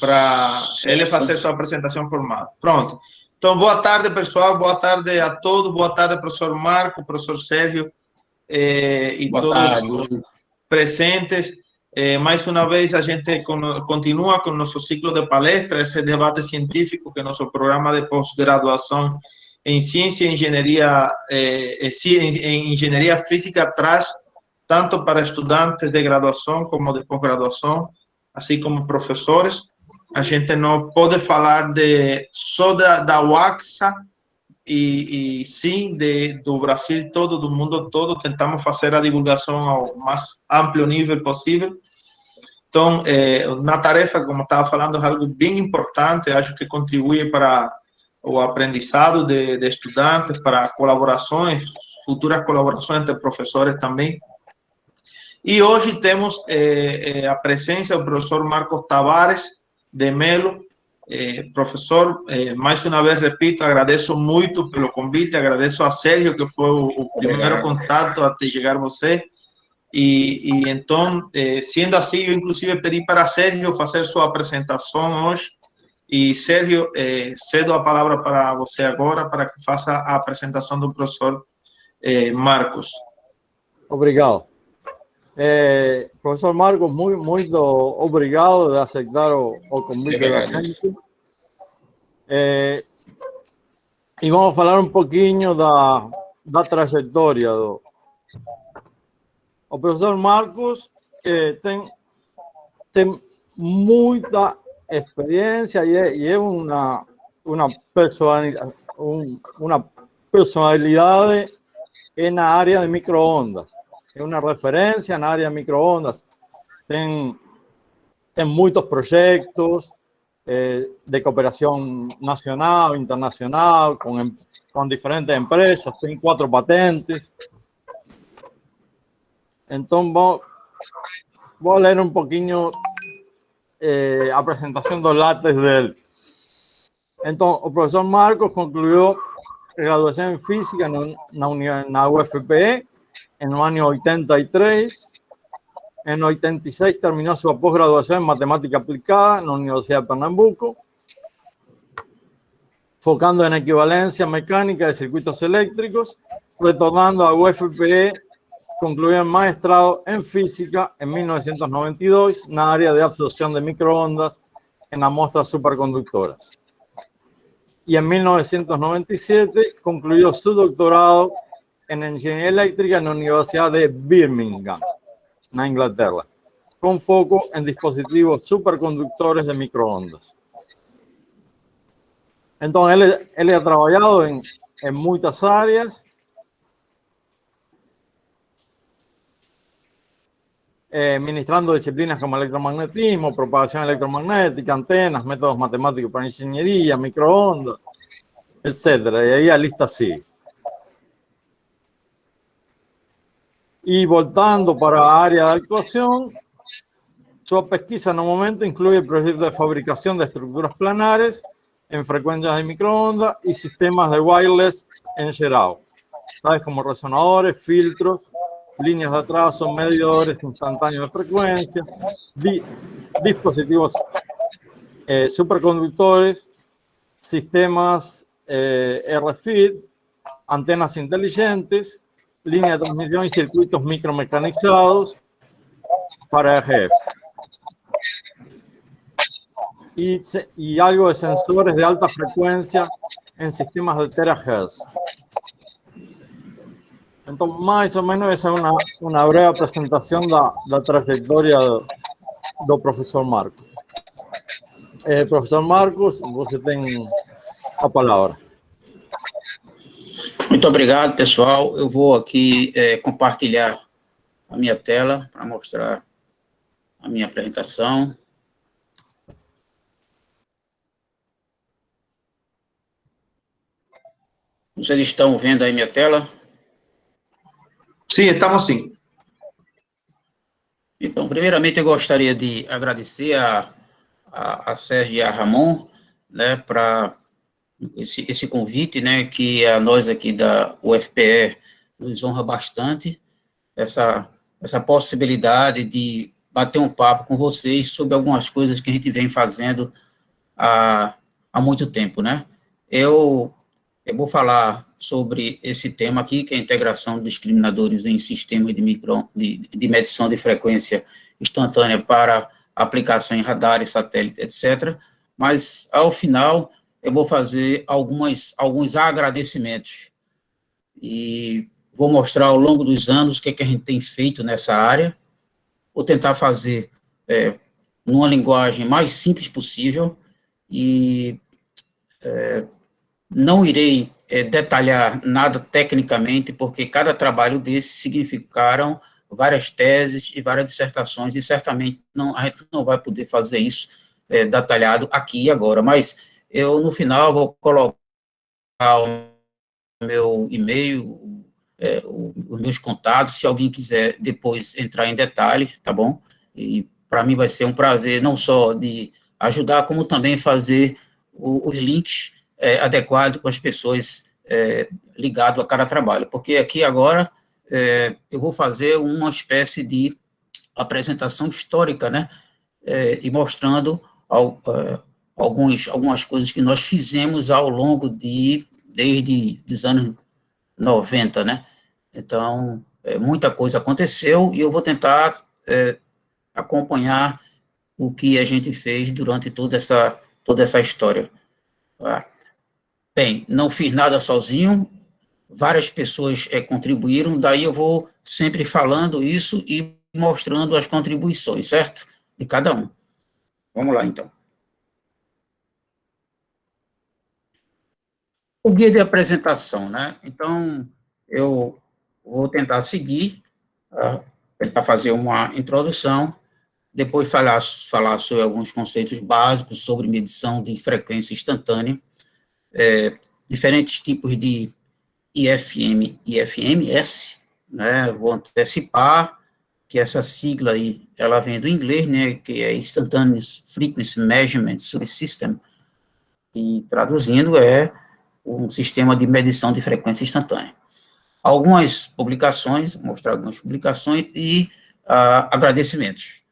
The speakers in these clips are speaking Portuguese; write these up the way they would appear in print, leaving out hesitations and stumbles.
para ele fazer sua apresentação formal. Pronto. Então, boa tarde, pessoal. Boa tarde a todos. Boa tarde, professor Marco, professor Sérgio e boa todos tarde. Os presentes. Mais uma vez, a gente continua com nosso ciclo de palestras, esse debate científico que nosso programa de pós-graduação em Ciência e Engenharia, em Engenharia Física traz, tanto para estudantes de graduação como de pós-graduação, assim como professores. A gente não pode falar só da UAXA e sim do Brasil todo, do mundo todo. Tentamos fazer a divulgação ao mais amplo nível possível. Então, na tarefa, como estava falando, é algo bem importante, acho que contribui para o aprendizado de estudantes, para colaborações, futuras colaborações entre professores também. E hoje temos a presença do professor Marcos Tavares de Melo. Professor, mais uma vez, repito, agradeço muito pelo convite, agradeço a Sérgio, que foi o primeiro contato até chegar você. E então, sendo assim, eu inclusive pedi para Sérgio fazer sua apresentação hoje. E, Sérgio, cedo a palavra para você agora, para que faça a apresentação do professor Marcos. Obrigado. Professor Marcos, muito obrigado de aceitar o convite da gente. E vamos falar um pouquinho da trajetória o professor Marcos tem muita experiência e é uma personalidade na área de microondas. É uma referência na área de microondas. Tem muitos projetos de cooperação nacional, internacional, com diferentes empresas. Tem 4 patentes. Então, vou ler um pouquinho a apresentação dos látex dele. Então, o professor Marcos concluiu graduação em Física na UFPE no ano 83. Em 86 terminou sua pós-graduação em Matemática Aplicada na Universidade de Pernambuco, focando en equivalencia mecánica de circuitos eléctricos. Retornando a UFPE, concluyó el maestrado en física en 1992 en la área de absorción de microondas en las muestras superconductoras. Y en 1997 concluyó su doctorado en ingeniería eléctrica en la Universidad de Birmingham, en Inglaterra, con foco en dispositivos superconductores de microondas. Entonces, él ha trabajado en muchas áreas. Ministrando disciplinas como electromagnetismo, propagación electromagnética, antenas, métodos matemáticos para ingeniería, microondas, etcétera. Y ahí la lista sigue. Y voltando para la área de actuación, su pesquisa en un momento incluye proyectos de fabricación de estructuras planares en frecuencias de microondas y sistemas de wireless en general, tales como resonadores, filtros, líneas de atraso, medidores instantáneos de frecuencia, dispositivos superconductores, sistemas RFID, antenas inteligentes, líneas de transmisión y circuitos micromecanizados para EGF. Y algo de sensores de alta frecuencia en sistemas de terahertz. Entonces, más o menos, esa es una breve presentación de la trayectoria do professor Marcos. Professor Marcos, você tem a palavra. Muito obrigado, pessoal. Eu vou aqui compartilhar a minha tela para mostrar a minha apresentação. Vocês estão vendo aí minha tela? Sim, estamos sim. Então, primeiramente, eu gostaria de agradecer a Sérgio e a Ramon, né, para esse convite, né, que a nós aqui da UFPE nos honra bastante, essa possibilidade de bater um papo com vocês sobre algumas coisas que a gente vem fazendo há muito tempo, né? Eu vou falar sobre esse tema aqui, que é a integração de discriminadores em sistemas de medição de frequência instantânea para aplicação em radares, satélite, etc. Mas, ao final, eu vou fazer alguns agradecimentos e vou mostrar ao longo dos anos o que a gente tem feito nessa área. Vou tentar fazer numa linguagem mais simples possível e não irei detalhar nada tecnicamente, porque cada trabalho desse significaram várias teses e várias dissertações, e certamente a gente não vai poder fazer isso detalhado aqui e agora, mas eu, no final, vou colocar o meu e-mail, os meus contatos, se alguém quiser depois entrar em detalhes, tá bom? E para mim vai ser um prazer não só de ajudar, como também fazer os links adequados com as pessoas ligadas a cada trabalho, porque aqui agora eu vou fazer uma espécie de apresentação histórica, né, e mostrando algumas coisas que nós fizemos ao longo desde os anos 90, né, então, muita coisa aconteceu e eu vou tentar acompanhar o que a gente fez durante toda essa história. Tá? Bem, não fiz nada sozinho, várias pessoas contribuíram, daí eu vou sempre falando isso e mostrando as contribuições, certo? De cada um. Vamos lá, então. O guia de apresentação, né? Então, eu vou tentar seguir, tentar fazer uma introdução, depois falar sobre alguns conceitos básicos sobre medição de frequência instantânea, diferentes tipos de IFM e IFMS, né, vou antecipar que essa sigla aí, ela vem do inglês, né, que é Instantaneous Frequency Measurement Subsystem, e traduzindo é um sistema de medição de frequência instantânea. Algumas publicações, vou mostrar algumas publicações e agradecimentos.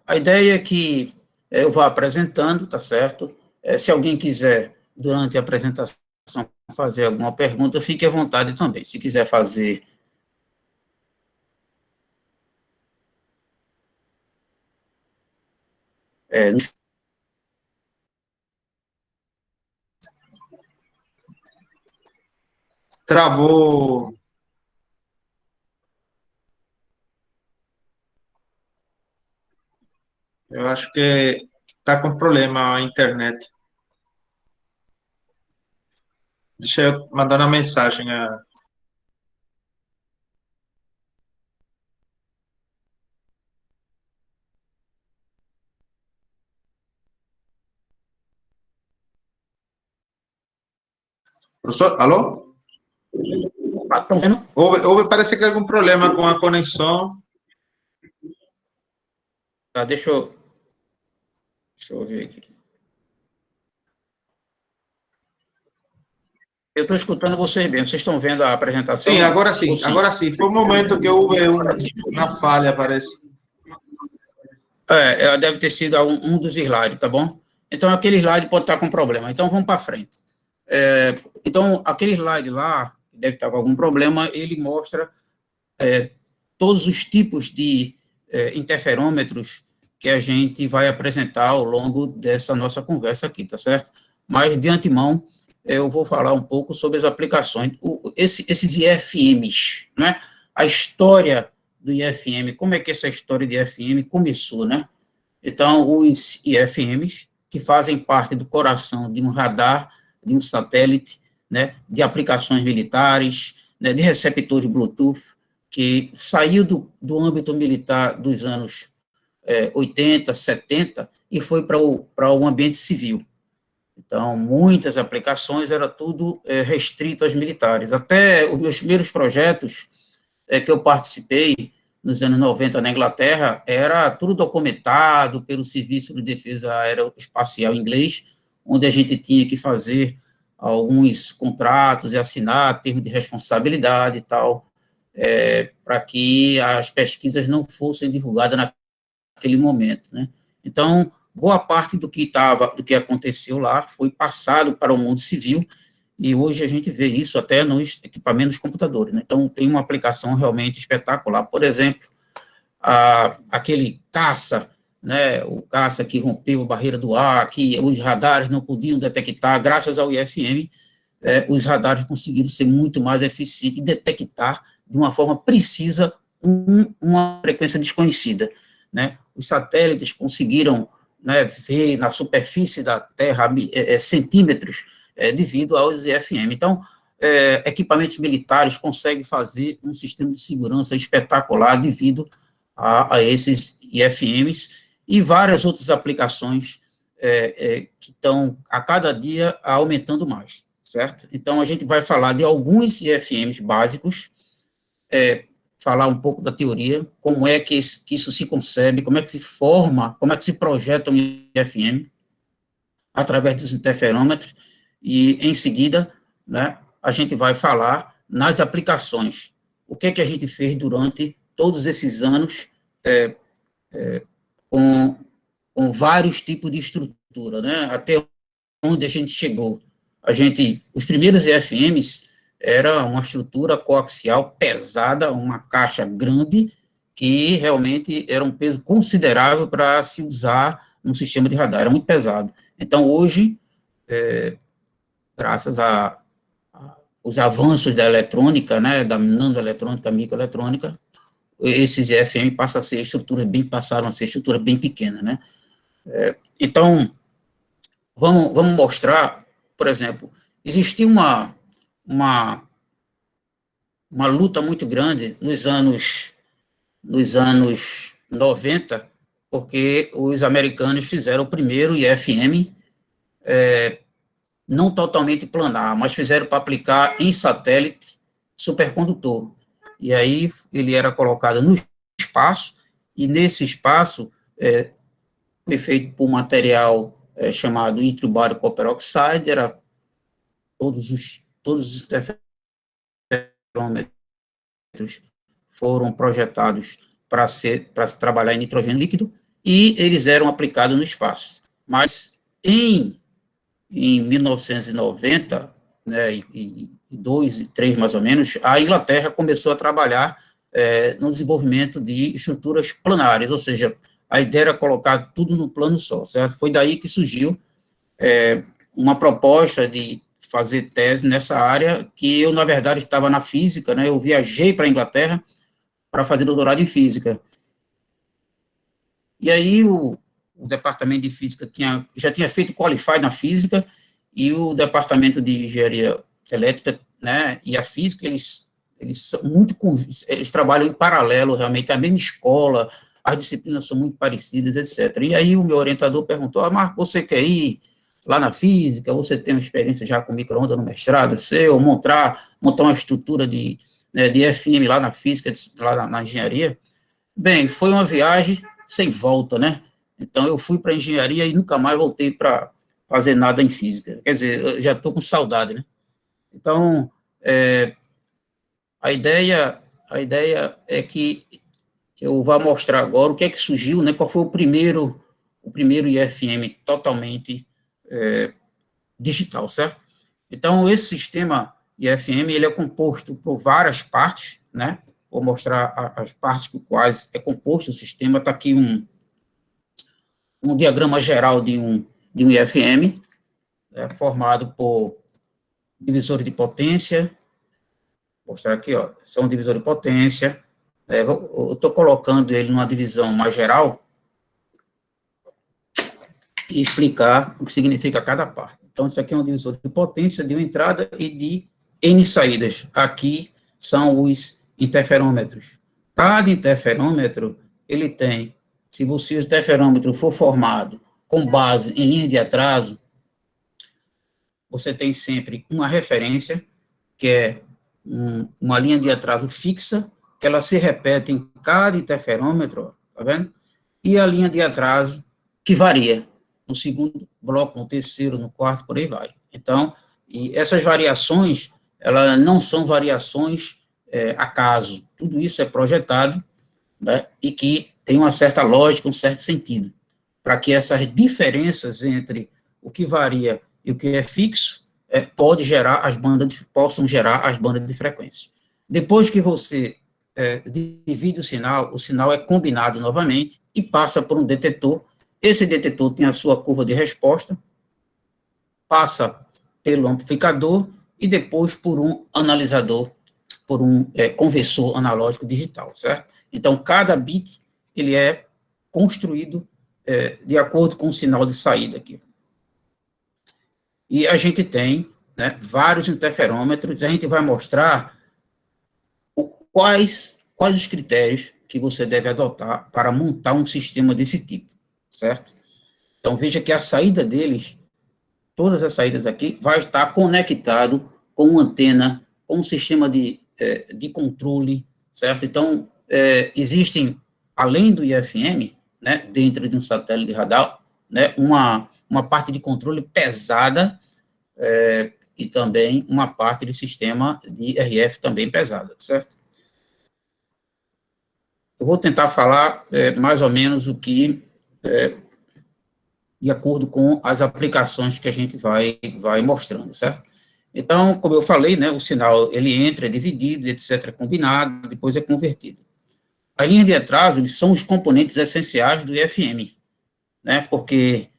A ideia é que eu vá apresentando, tá certo? Se alguém quiser, durante a apresentação, fazer alguma pergunta, fique à vontade também. Se quiser fazer... Travou. Eu acho que está com problema a internet. Deixa eu mandar uma mensagem. Professor, alô? Parece que algum problema com a conexão. Tá, deixa eu ver aqui. Eu estou escutando vocês bem. Vocês estão vendo a apresentação? Sim, agora sim. Agora sim. Foi um momento que houve uma falha, parece. Deve ter sido um dos slides, tá bom? Então, aquele slide pode estar com problema. Então, vamos para frente. Então, aquele slide lá, deve estar com algum problema, ele mostra todos os tipos de interferômetros que a gente vai apresentar ao longo dessa nossa conversa aqui, tá certo? Mas, de antemão, eu vou falar um pouco sobre as aplicações, esses IFMs, né? A história do IFM, como é que essa história de IFM começou, né? Então, os IFMs, que fazem parte do coração de um radar, de um satélite, né, de aplicações militares, né, de receptores Bluetooth, que saiu do âmbito militar dos anos 80, 70, e foi para o ambiente civil. Então, muitas aplicações, era tudo restrito aos militares. Até os meus primeiros projetos que eu participei nos anos 90 na Inglaterra, era tudo documentado pelo Serviço de Defesa Aeroespacial inglês, onde a gente tinha que fazer alguns contratos e assinar termos de responsabilidade e tal. para que as pesquisas não fossem divulgadas naquele momento, né? Então, boa parte do que aconteceu lá foi passado para o mundo civil, e hoje a gente vê isso até nos equipamentos dos computadores, né? Então, tem uma aplicação realmente espetacular. Por exemplo, aquele caça, né, o caça que rompeu a barreira do ar, que os radares não podiam detectar, graças ao IFM, os radares conseguiram ser muito mais eficientes e detectar de uma forma precisa uma frequência desconhecida, né? Os satélites conseguiram, né, ver na superfície da Terra centímetros devido aos IFM. Então, equipamentos militares conseguem fazer um sistema de segurança espetacular devido a esses IFMs e várias outras aplicações que estão, a cada dia, aumentando mais, certo? Então, a gente vai falar de alguns IFMs básicos, falar um pouco da teoria, como é que isso se concebe, como é que se forma, como é que se projeta um IFM, através dos interferômetros, e, em seguida, né, a gente vai falar nas aplicações. O que é que a gente fez durante todos esses anos com vários tipos de estrutura, né, até onde a gente chegou. Os primeiros IFMs era uma estrutura coaxial pesada, uma caixa grande, que realmente era um peso considerável para se usar num sistema de radar, era muito pesado. Então, hoje, graças aos avanços da eletrônica, né, da nanoeletrônica, microeletrônica, esses IFM passaram a ser estruturas bem pequenas, né. Então, vamos mostrar, por exemplo, existia uma luta muito grande nos anos 90, porque os americanos fizeram o primeiro IFM, não totalmente planar, mas fizeram para aplicar em satélite supercondutor. E aí ele era colocado no espaço, e nesse espaço foi feito por um material chamado ítrio bário copper oxide, era todos os interferômetros foram projetados para trabalhar em nitrogênio líquido, e eles eram aplicados no espaço. Mas em 1990, né, e 2 e 3 mais ou menos, a Inglaterra começou a trabalhar no desenvolvimento de estruturas planares, ou seja, a ideia era colocar tudo no plano só, certo? Foi daí que surgiu uma proposta de fazer tese nessa área, que eu, na verdade, estava na física, né? Eu viajei para a Inglaterra para fazer doutorado em física. E aí o departamento de física já tinha feito qualify na física, e o departamento de engenharia elétrica, né, e a física, eles trabalham em paralelo, realmente, a mesma escola, as disciplinas são muito parecidas, etc. E aí o meu orientador perguntou: Marco, você quer ir lá na física? Você tem uma experiência já com micro-ondas no mestrado seu, montar uma estrutura de FM lá na física, lá na engenharia? Bem, foi uma viagem sem volta, né? Então, eu fui para a engenharia e nunca mais voltei para fazer nada em física. Quer dizer, eu já estou com saudade, né? Então, a ideia é que eu vou mostrar agora o que é que surgiu, né? Qual foi o primeiro IFM totalmente digital, certo? Então, esse sistema IFM, ele é composto por várias partes, né? Vou mostrar as partes com quais é composto o sistema. Está aqui um diagrama geral de um IFM, formado por divisores de potência. Vou mostrar aqui, ó, são divisores de potência. Eu estou colocando ele numa divisão mais geral e explicar o que significa cada parte. Então, isso aqui é um divisor de potência, de uma entrada e de N saídas. Aqui são os interferômetros. Cada interferômetro, ele tem, se o interferômetro for formado com base em linha de atraso, você tem sempre uma referência, que é uma linha de atraso fixa, que ela se repete em cada interferômetro, tá vendo? E a linha de atraso que varia no segundo bloco, no terceiro, no quarto, por aí vai. Então, e essas variações, elas não são variações acaso. Tudo isso é projetado, né, e que tem uma certa lógica, um certo sentido, para que essas diferenças entre o que varia e o que é fixo possam gerar as bandas de frequência. Depois que você divide o sinal é combinado novamente e passa por um detetor. Esse detetor tem a sua curva de resposta, passa pelo amplificador e depois por um analisador, por um conversor analógico digital, certo? Então, cada bit, ele é construído de acordo com o sinal de saída aqui. E a gente tem, né, vários interferômetros, a gente vai mostrar quais os critérios que você deve adotar para montar um sistema desse tipo, certo? Então, veja que a saída deles, todas as saídas aqui, vai estar conectado com uma antena, com um sistema de controle, certo? Então, existem, além do IFM, né, dentro de um satélite de radar, né, uma parte de controle pesada e também uma parte de sistema de RF também pesada, certo? Eu vou tentar falar mais ou menos o que, de acordo com as aplicações que a gente vai mostrando, certo? Então, como eu falei, né, o sinal, ele entra, é dividido, etc., é combinado, depois é convertido. As linhas de atraso, eles são os componentes essenciais do IFM, né, porque,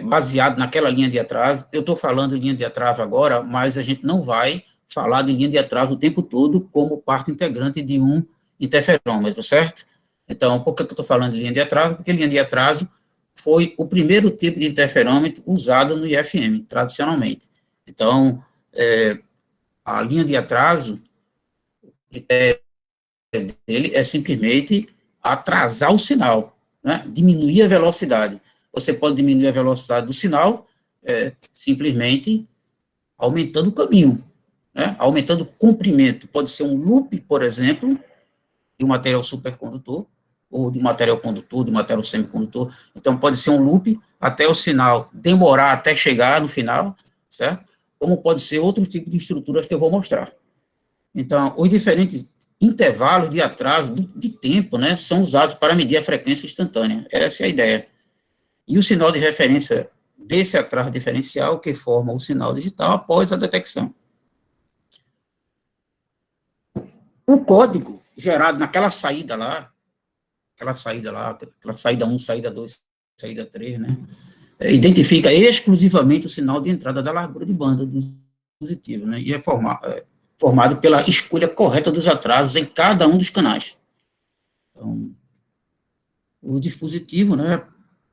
baseado naquela linha de atraso, eu estou falando de linha de atraso agora, mas a gente não vai falar de linha de atraso o tempo todo como parte integrante de um interferômetro, certo? Então, por que eu estou falando de linha de atraso? Porque linha de atraso foi o primeiro tipo de interferômetro usado no IFM, tradicionalmente. Então, a linha de atraso, o critério dele é simplesmente atrasar o sinal, né? Diminuir a velocidade. Você pode diminuir a velocidade do sinal simplesmente aumentando o caminho, né? Aumentando o comprimento. Pode ser um loop, por exemplo, de um material supercondutor, ou de um material condutor, de um material semicondutor. Então, pode ser um loop até o sinal demorar até chegar no final, certo? Como pode ser outro tipo de estruturas que eu vou mostrar. Então, os diferentes intervalos de atraso de tempo, né, são usados para medir a frequência instantânea. Essa é a ideia. E o sinal de referência desse atraso diferencial que forma o sinal digital após a detecção. O código gerado naquela saída lá, aquela saída 1, saída 2, saída 3, né, identifica exclusivamente o sinal de entrada da largura de banda do dispositivo, né, e é formado pela escolha correta dos atrasos em cada um dos canais. Então, o dispositivo, né,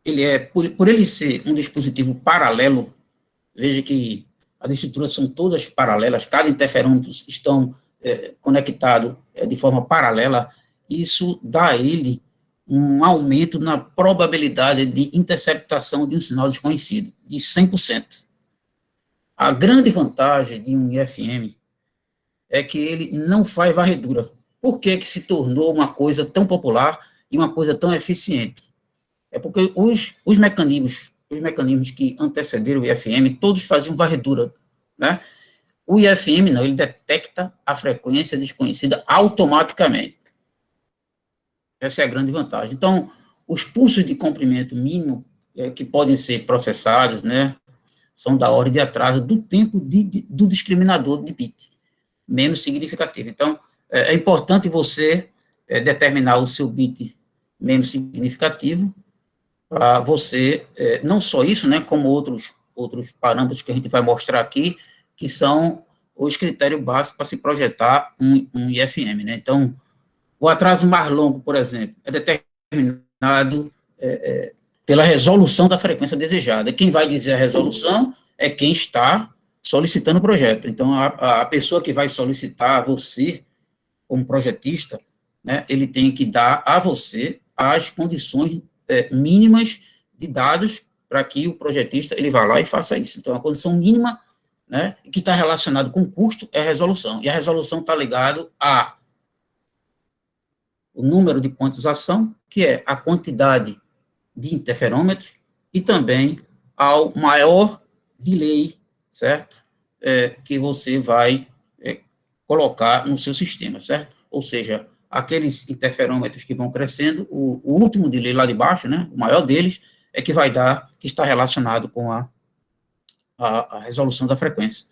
ele por ele ser um dispositivo paralelo, veja que as estruturas são todas paralelas, cada interferômetro estão conectado de forma paralela, isso dá a ele um aumento na probabilidade de interceptação de um sinal desconhecido, de 100%. A grande vantagem de um IFM é que ele não faz varredura. Por que se tornou uma coisa tão popular e uma coisa tão eficiente? É porque os mecanismos que antecederam o IFM, todos faziam varredura, né? O IFM não, ele detecta a frequência desconhecida automaticamente. Essa é a grande vantagem. Então, os pulsos de comprimento mínimo que podem ser processados, né, são da ordem de atraso do tempo do discriminador de bit, menos significativo. Então, é importante você determinar o seu bit menos significativo para você, não só isso, né, como outros parâmetros que a gente vai mostrar aqui, que são os critérios básicos para se projetar um IFM, né? Então, o atraso mais longo, por exemplo, é determinado pela resolução da frequência desejada. Quem vai dizer a resolução é quem está solicitando o projeto. Então, a pessoa que vai solicitar a você, como projetista, né, ele tem que dar a você as condições mínimas de dados para que o projetista ele vá lá e faça isso. Então, a condição mínima, né, que está relacionado com o custo é a resolução. E a resolução está ligado a o número de quantização, que é a quantidade de interferômetros, e também ao maior delay, certo? Que você vai colocar no seu sistema, certo? Ou seja, aqueles interferômetros que vão crescendo, o último dele lá de baixo, né, o maior deles, é que vai dar, que está relacionado com a resolução da frequência.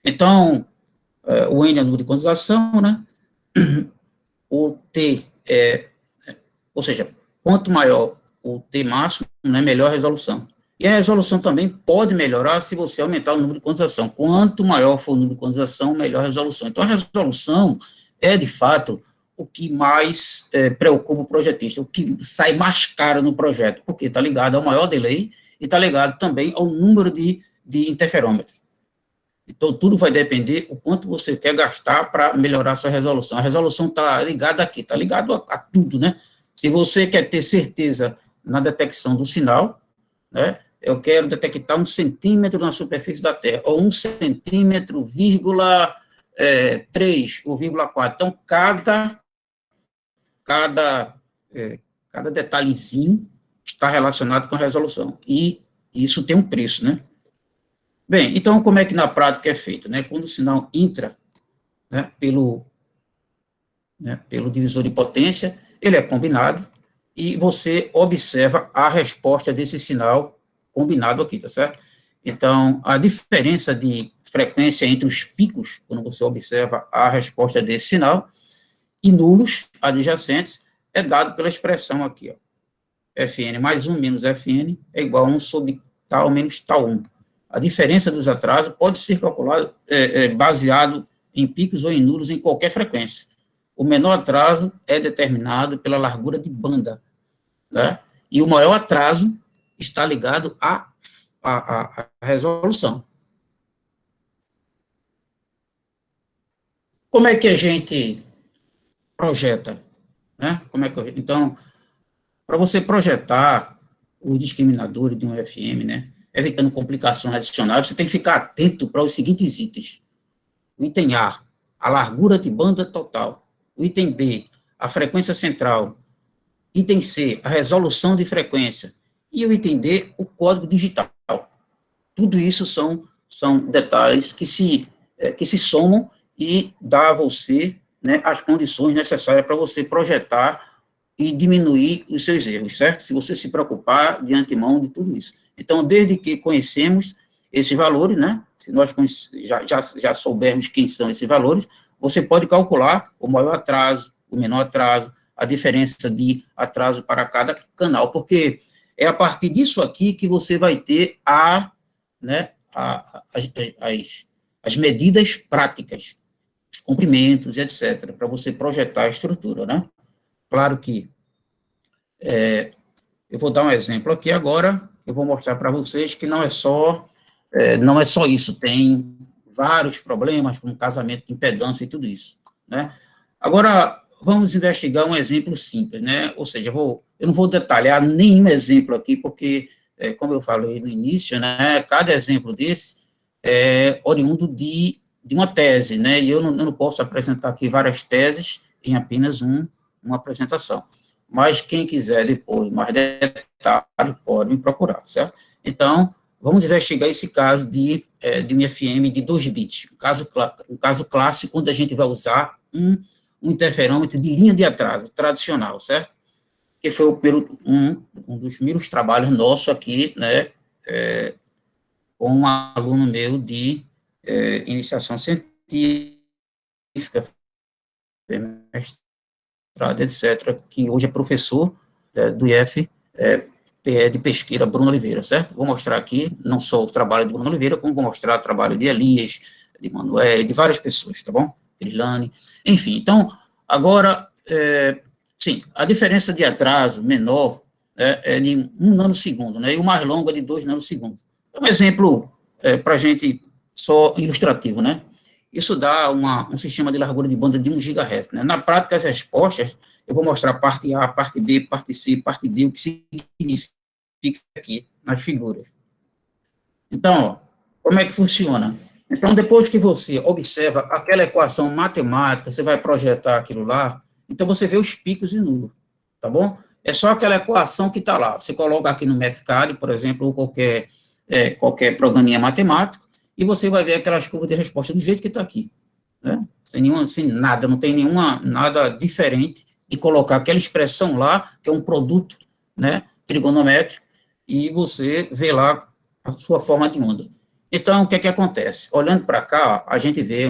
Então, o N é o número de quantização, né, o T ou seja, quanto maior o T máximo, né, melhor a resolução. E a resolução também pode melhorar se você aumentar o número de quantização. Quanto maior for o número de quantização, melhor a resolução. Então, a resolução é, de fato, o que mais preocupa o projetista, o que sai mais caro no projeto, porque está ligado ao maior delay e está ligado também ao número de interferômetros. Então, tudo vai depender o quanto você quer gastar para melhorar a sua resolução. A resolução está ligada aqui, está ligado a tudo, né? Se você quer ter certeza na detecção do sinal, né? Eu quero detectar 1 centímetro na superfície da Terra, ou 1 centímetro, 3 ou 4. Então, cada detalhezinho está relacionado com a resolução. E isso tem um preço, né? Bem, então, como é que na prática é feito, né? Quando o sinal entra, né, pelo divisor de potência, ele é combinado, e você observa a resposta desse sinal combinado aqui, tá certo? Então, a diferença de frequência entre os picos, quando você observa a resposta desse sinal, e nulos adjacentes, é dado pela expressão aqui, ó. Fn mais 1 menos Fn é igual a 1 sobre tal menos tal 1. A diferença dos atrasos pode ser calculada baseado em picos ou em nulos em qualquer frequência. O menor atraso é determinado pela largura de banda, né? E o maior atraso está ligado à resolução. Como é que a gente projeta, né? Então, para você projetar os discriminadores de um FM, né, evitando complicações adicionais, você tem que ficar atento para os seguintes itens. O item A, a largura de banda total. O item B, a frequência central. Item C, a resolução de frequência. E o item D, o código digital. Tudo isso são detalhes que se somam e dá a você, né, as condições necessárias para você projetar e diminuir os seus erros, certo? Se você se preocupar de antemão de tudo isso. Então, desde que conhecemos esses valores, né, se nós já soubermos quem são esses valores, você pode calcular o maior atraso, o menor atraso, a diferença de atraso para cada canal, porque é a partir disso aqui que você vai ter as medidas práticas, os comprimentos, etc., para você projetar a estrutura, né? Claro que eu vou dar um exemplo aqui agora, eu vou mostrar para vocês que não é só isso, tem vários problemas, como casamento de impedância e tudo isso, né? Agora, vamos investigar um exemplo simples, né? Ou seja, eu não vou detalhar nenhum exemplo aqui, porque, como eu falei no início, né, cada exemplo desse é oriundo de uma tese, né? E eu não posso apresentar aqui várias teses em apenas uma apresentação. Mas quem quiser depois mais detalhe, pode me procurar, certo? Então, vamos investigar esse caso de um FM de 2 bits, um caso clássico, onde a gente vai usar um interferômetro de linha de atraso tradicional, certo? Que foi um dos primeiros trabalhos nossos aqui, né, com um aluno meu de iniciação científica, mestrado, etc., que hoje é professor do IF, PE de Pesqueira, Bruno Oliveira, certo? Vou mostrar aqui, não só o trabalho de Bruno Oliveira, como vou mostrar o trabalho de Elias, de Manuel, de várias pessoas, tá bom? Grilane, enfim. Então, agora, sim, a diferença de atraso menor é de 1 nanosegundo, né? E o mais longo é de 2 nanosegundos. É um exemplo para a gente só ilustrativo, né? Isso dá um sistema de largura de banda de 1 GHz, né? Na prática, as respostas, eu vou mostrar parte A, parte B, parte C, parte D, o que significa aqui nas figuras. Então, ó, como é que funciona? Então, depois que você observa aquela equação matemática, você vai projetar aquilo lá, então você vê os picos e nulos, tá bom? É só aquela equação que está lá. Você coloca aqui no Mathcad, por exemplo, ou qualquer programinha matemático, e você vai ver aquelas curvas de resposta do jeito que está aqui. né? Sem nada, não tem nada diferente de colocar aquela expressão lá, que é um produto, né, trigonométrico, e você vê lá a sua forma de onda. Então, o que é que acontece? Olhando para cá, a gente vê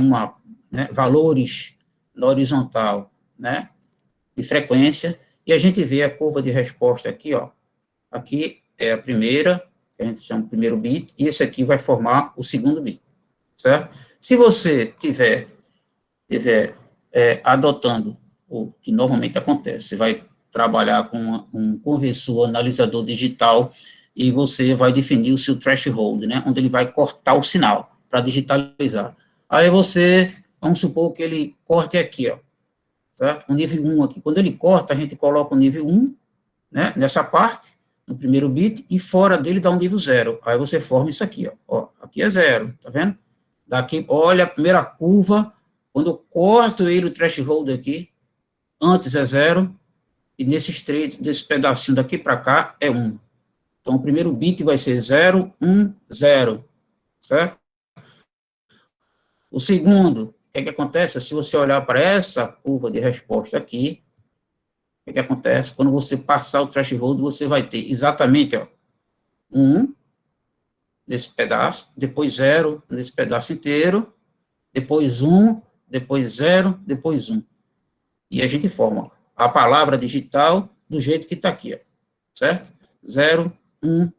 valores na horizontal, né, de frequência, e a gente vê a curva de resposta aqui, ó. Aqui é a primeira, que a gente chama de primeiro bit, e esse aqui vai formar o segundo bit, certo? Se você tiver adotando o que normalmente acontece, você vai trabalhar com um conversor analisador digital e você vai definir o seu threshold, né, onde ele vai cortar o sinal para digitalizar. Aí você, vamos supor que ele corte aqui, ó, certo? O nível 1 aqui. Quando ele corta, a gente coloca o nível 1, né, nessa parte, no primeiro bit, e fora dele dá um nível 0. Aí você forma isso aqui, ó, aqui é 0, tá vendo? Daqui, olha a primeira curva, quando eu corto ele, o threshold aqui, antes é 0, e desse pedacinho daqui para cá é 1. Então, o primeiro bit vai ser 0, 1, 0, certo? O segundo, o que acontece? Se você olhar para essa curva de resposta aqui, o que acontece? Quando você passar o threshold, você vai ter exatamente, ó, 1 nesse pedaço, depois 0 nesse pedaço inteiro, depois 1, depois 0, depois 1. E a gente forma a palavra digital do jeito que está aqui, ó, certo? 0, 1,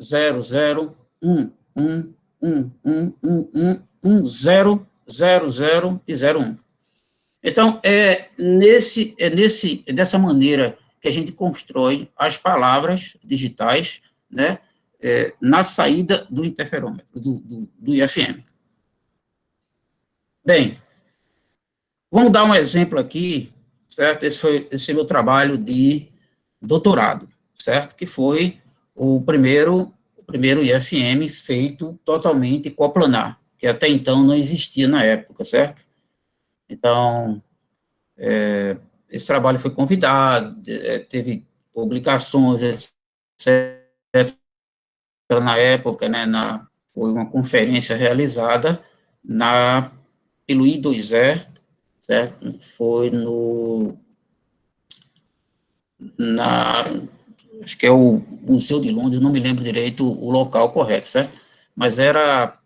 0, 0, 1, 1, 1, 1, 1, 1, 1, 0, 0, 0 e 0, 1. Então, é dessa maneira que a gente constrói as palavras digitais, né, na saída do interferômetro, do IFM. Bem, vamos dar um exemplo aqui, certo? Esse é meu trabalho de doutorado, certo? Que foi o primeiro IFM feito totalmente coplanar, que até então não existia na época, certo? Então, esse trabalho foi convidado, teve publicações, etc. Na época, né, foi uma conferência realizada pelo I2E, certo? Foi acho que é o Museu de Londres, não me lembro direito o local correto, certo? Mas era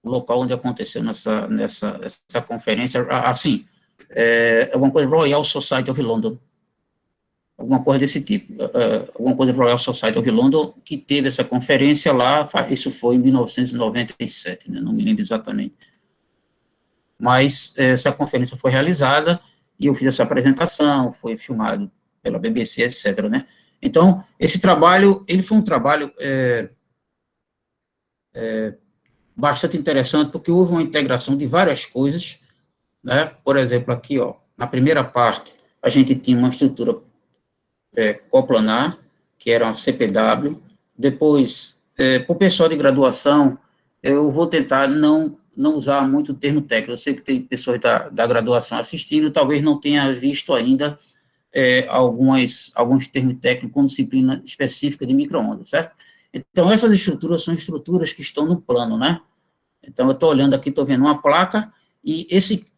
o local onde aconteceu essa conferência, assim, alguma coisa Royal Society of London, alguma coisa desse tipo, alguma coisa Royal Society of London, que teve essa conferência lá, isso foi em 1997, né, não me lembro exatamente. Mas essa conferência foi realizada, e eu fiz essa apresentação, foi filmado pela BBC, etc., né. Então, esse trabalho, ele foi um trabalho bastante interessante, porque houve uma integração de várias coisas, né, por exemplo, aqui, ó, na primeira parte, a gente tinha uma estrutura coplanar, que era uma CPW, depois, para o pessoal de graduação, eu vou tentar não usar muito o termo técnico, eu sei que tem pessoas da graduação assistindo, talvez não tenha visto ainda alguns termos técnicos com disciplina específica de micro-ondas, certo? Então, essas estruturas são estruturas que estão no plano, né? Então, eu estou olhando aqui, estou vendo uma placa, e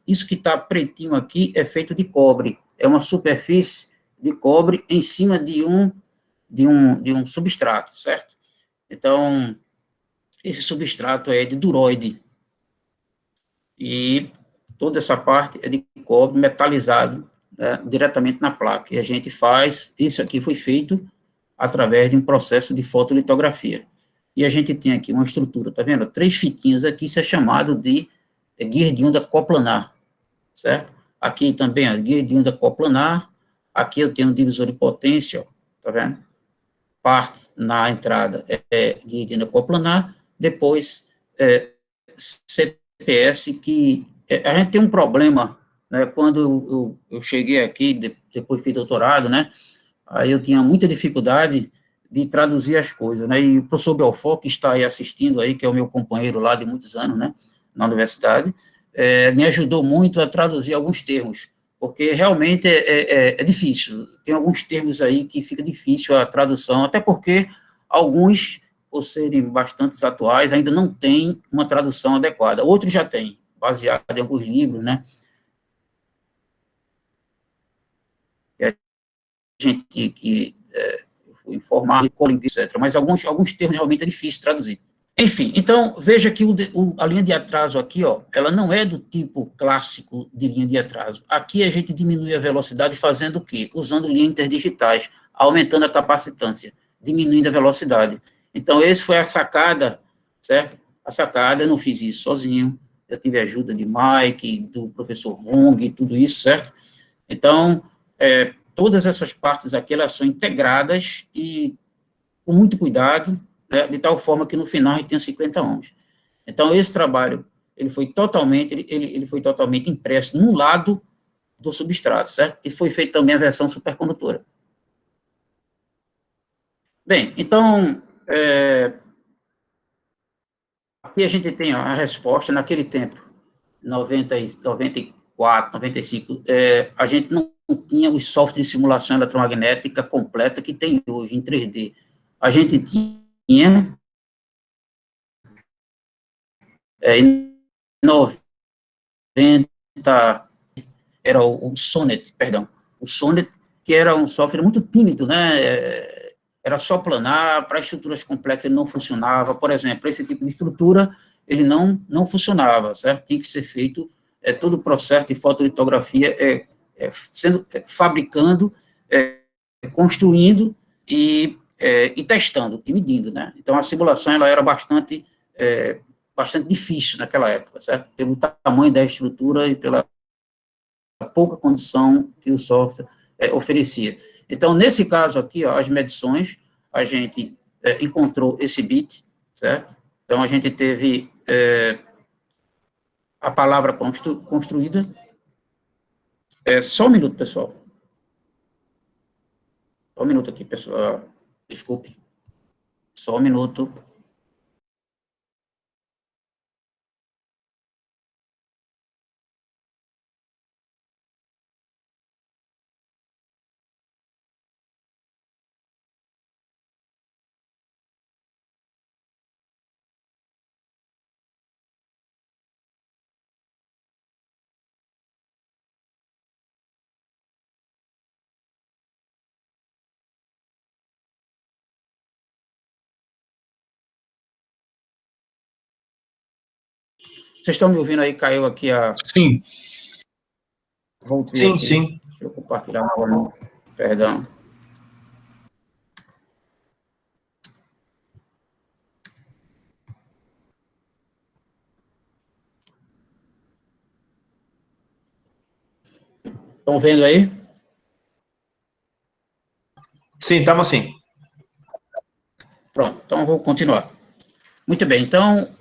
isso que está pretinho aqui é feito de cobre, é uma superfície de cobre em cima de um substrato, certo? Então, esse substrato é de duroide, e toda essa parte é de cobre metalizado, né, diretamente na placa, e a gente isso aqui foi feito através de um processo de fotolitografia. E a gente tem aqui uma estrutura, tá vendo? 3 fitinhas aqui, isso é chamado de guia de onda coplanar, certo? Aqui também, ó, guia de onda coplanar, aqui eu tenho um divisor de potência, ó, tá vendo? Parte na entrada guia de onda coplanar, depois CPS, que a gente tem um problema, né, quando eu cheguei aqui, depois fiz doutorado, né, aí eu tinha muita dificuldade de traduzir as coisas, né, e o professor Belfort, que está aí assistindo aí, que é o meu companheiro lá de muitos anos, né, na universidade, me ajudou muito a traduzir alguns termos, porque realmente é difícil, tem alguns termos aí que fica difícil a tradução, até porque alguns, por serem bastante atuais, ainda não tem uma tradução adequada, outros já têm, baseado em alguns livros, né? E a gente que foi informar, etc. Mas alguns termos realmente é difícil traduzir. Enfim, então, veja que a linha de atraso aqui, ó, ela não é do tipo clássico de linha de atraso. Aqui a gente diminui a velocidade fazendo o quê? Usando linhas interdigitais, aumentando a capacitância, diminuindo a velocidade. Então, essa foi a sacada, certo? A sacada, eu não fiz isso sozinho, eu tive a ajuda de Mike, do professor Hong, tudo isso, certo? Então, todas essas partes aqui, elas são integradas e com muito cuidado, né, de tal forma que no final a gente tem 50 ohms. Então, esse trabalho, ele foi totalmente impresso no lado do substrato, certo? E foi feita também a versão supercondutora. Bem, então, aqui a gente tem a resposta, naquele tempo, 94, 95, a gente não tinha o software de simulação eletromagnética completa que tem hoje, em 3D. A gente tinha, em 90, era o Sonnet, perdão, o Sonnet, que era um software muito tímido, né, era só planar, para estruturas complexas ele não funcionava, por exemplo, esse tipo de estrutura, ele não funcionava, certo? Tinha que ser feito todo o processo de fotolitografia, fabricando, construindo e testando, e medindo, né? Então, a simulação, ela era bastante difícil naquela época, certo? Pelo tamanho da estrutura e pela pouca condição que o software oferecia. Então, nesse caso aqui, ó, as medições, a gente encontrou esse bit, certo? Então, a gente teve a palavra construída. Só um minuto, pessoal. Só um minuto aqui, pessoal. Desculpe. Só um minuto. Vocês estão me ouvindo aí? Caiu aqui a... Sim. Voltei sim, aqui. sim. Deixa eu compartilhar novamente. Perdão. Estão vendo aí? Sim, estamos sim. Pronto, então vou continuar. Muito bem, então,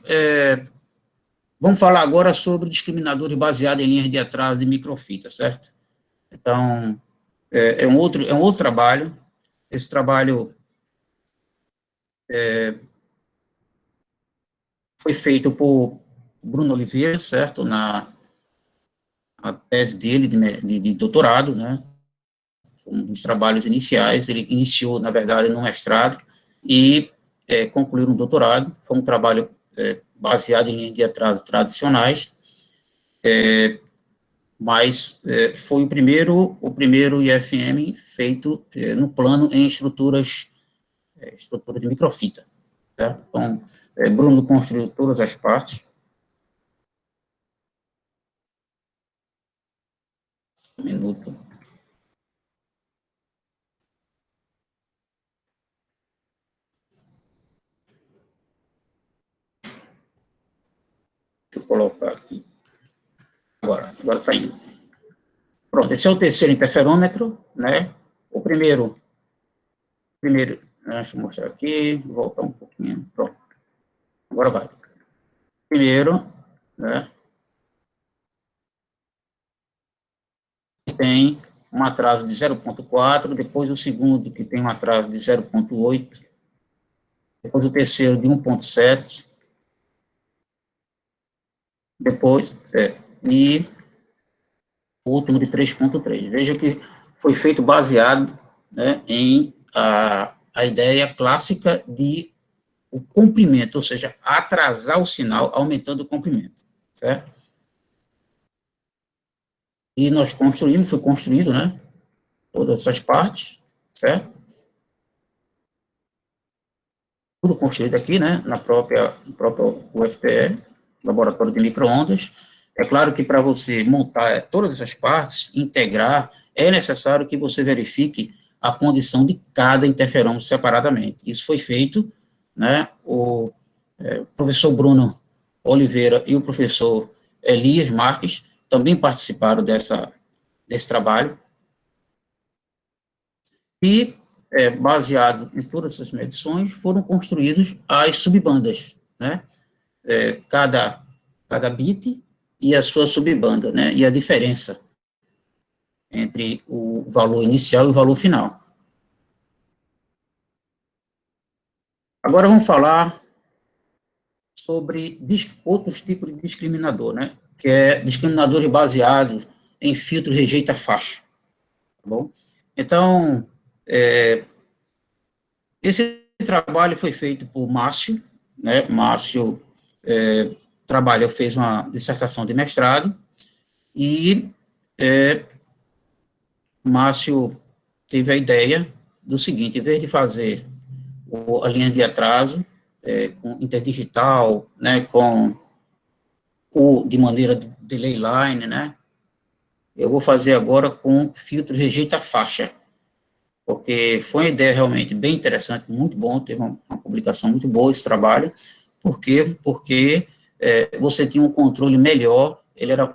vamos falar agora sobre discriminadores baseados em linhas de atraso de microfita, certo? Então, é um outro trabalho. Esse trabalho foi feito por Bruno Oliveira, certo? A tese dele de doutorado, né? Um dos trabalhos iniciais. Ele iniciou, na verdade, no mestrado e concluiu no doutorado. Foi um trabalho baseado em linhas de atraso tradicionais, mas foi o primeiro IFM feito no plano em estrutura de microfita, certo? Então, Bruno construiu todas as partes. Um minuto. Deixa eu colocar aqui. Agora está indo. Pronto, esse é o terceiro interferômetro, né? O primeiro, deixa eu mostrar aqui, voltar um pouquinho, pronto. Agora vai. Primeiro, né? Tem um atraso de 0,4, depois o segundo, que tem um atraso de 0,8, depois o terceiro de 1,7, depois, e o último de 3,3. Veja que foi feito baseado, né, em a ideia clássica de o comprimento, ou seja, atrasar o sinal aumentando o comprimento, certo? E nós construímos, foi construído, né, todas essas partes, certo? Tudo construído aqui, né, no próprio UFPE, Laboratório de Microondas. É claro que para você montar todas essas partes, integrar, é necessário que você verifique a condição de cada interferômetro separadamente. Isso foi feito, né, o professor Bruno Oliveira e o professor Elias Marques também participaram desse trabalho, e, baseado em todas essas medições, foram construídas as subbandas, né? Cada bit e a sua subbanda, né? E a diferença entre o valor inicial e o valor final. Agora vamos falar sobre outros tipos de discriminador, né? Que é discriminadores baseados em filtro rejeita-faixa, tá bom? Então, esse trabalho foi feito por Márcio, né? Márcio fez uma dissertação de mestrado, e Márcio teve a ideia do seguinte: em vez de fazer a linha de atraso com interdigital, né, de maneira de delay line, né, eu vou fazer agora com filtro rejeita-faixa, porque foi uma ideia realmente bem interessante, muito bom, teve uma publicação muito boa esse trabalho. Por quê? Porque você tinha um controle melhor, ele era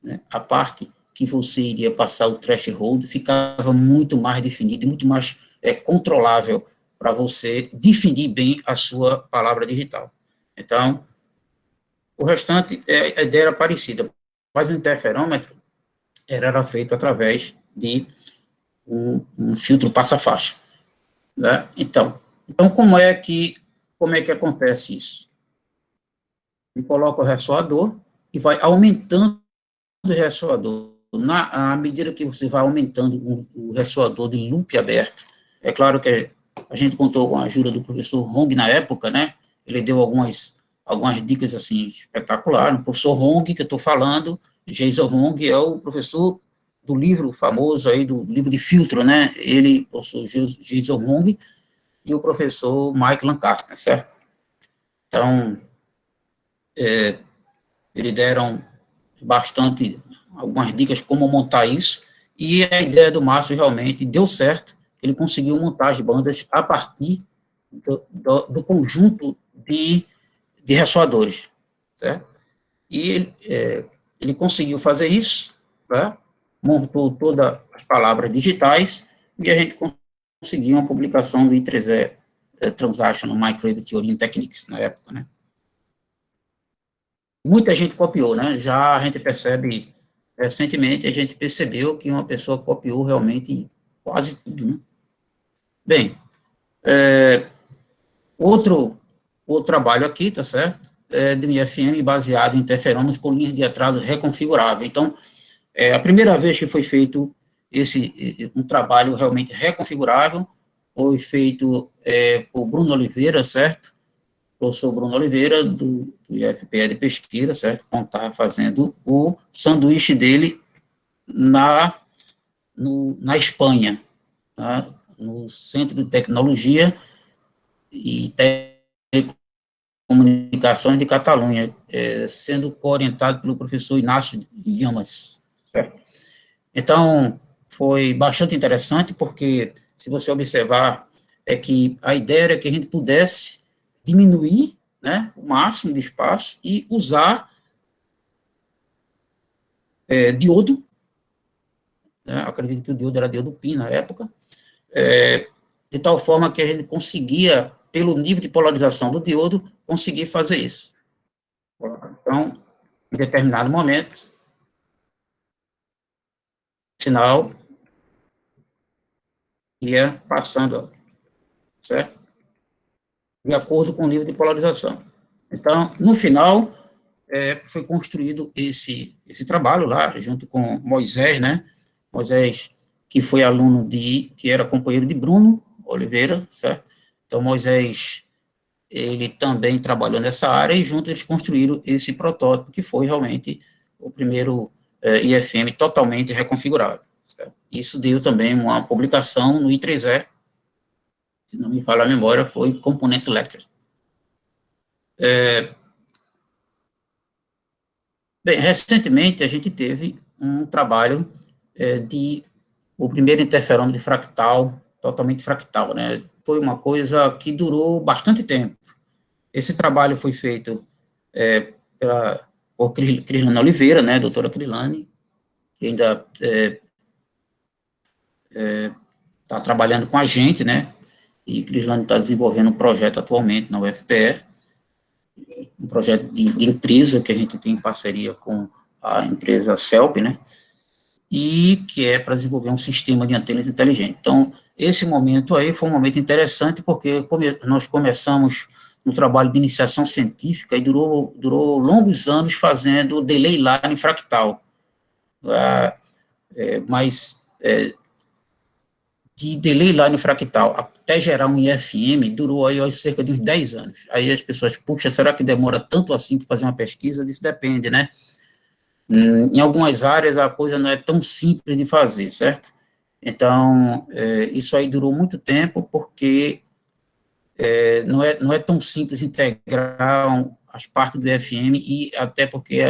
né, a parte que você iria passar o threshold ficava muito mais definido, muito mais controlável para você definir bem a sua palavra digital. Então, o restante, a ideia era parecida, mas o interferômetro era feito através de um filtro passa-faixa, né? Então, como é que acontece isso? Ele coloca o ressoador e vai aumentando o ressoador. À medida que você vai aumentando o ressoador de loop aberto, é claro que a gente contou com a ajuda do professor Hong na época, né? Ele deu algumas dicas, assim, espetaculares. O professor Hong, que eu estou falando, Jason Hong, é o professor do livro famoso aí, do livro de filtro, né? Ele, o professor Jason Hong, e o professor Mike Lancaster, certo? Então, eles deram algumas dicas como montar isso, e a ideia do Márcio realmente deu certo. Ele conseguiu montar as bandas a partir do conjunto de ressoadores, certo? E ele conseguiu fazer isso, né? Montou todas as palavras digitais, e a gente conseguiu uma publicação do I3E Transactional Microwave Theory Techniques, na época, né? Muita gente copiou, né? Já a gente percebe, recentemente, a gente percebeu que uma pessoa copiou realmente quase tudo, né? Bem, outro trabalho aqui, tá certo? De um IFM baseado em interferômetros com linhas de atraso reconfigurável. Então, a primeira vez que foi feito um trabalho realmente reconfigurável foi feito por Bruno Oliveira, certo? Professor Bruno Oliveira, do IFPE de Pesquisa, certo? Então, estava fazendo o sanduíche dele na Espanha, tá? No Centro de Tecnologia e Telecomunicações de Catalunha, sendo coorientado pelo professor Inácio Llamas, certo? Então, foi bastante interessante, porque, se você observar, que a ideia era que a gente pudesse diminuir, né, o máximo de espaço e usar diodo, né, acredito que o diodo era diodo PIN na época, de tal forma que a gente conseguia, pelo nível de polarização do diodo, conseguir fazer isso. Então, em determinado momento, o sinal ia passando, certo? De acordo com o nível de polarização. Então, no final, foi construído esse trabalho lá, junto com Moisés, né? Moisés, que foi aluno que era companheiro de Bruno Oliveira, certo? Então, Moisés, ele também trabalhou nessa área, e juntos eles construíram esse protótipo, que foi realmente o primeiro IFM totalmente reconfigurável. Certo? Isso deu também uma publicação no I3E, se não me falha a memória, foi Component Lectures. Bem, recentemente a gente teve um trabalho de o primeiro interferômetro de fractal, totalmente fractal, né? Foi uma coisa que durou bastante tempo. Esse trabalho foi feito por Crislane Oliveira, né, doutora Crislane, que ainda está trabalhando com a gente, né, e Crislane está desenvolvendo um projeto atualmente na UFPE, um projeto de empresa que a gente tem em parceria com a empresa CELP, né, e que é para desenvolver um sistema de antenas inteligente. Então, esse momento aí foi um momento interessante, porque nós começamos no trabalho de iniciação científica e durou longos anos fazendo delay line fractal. Mas de delay line fractal até gerar um IFM, durou aí cerca de uns 10 anos. Aí as pessoas, puxa, será que demora tanto assim para fazer uma pesquisa? Isso depende, né? Em algumas áreas a coisa não é tão simples de fazer, certo? Então, isso aí durou muito tempo, porque não é tão simples integrar as partes do FM, e até porque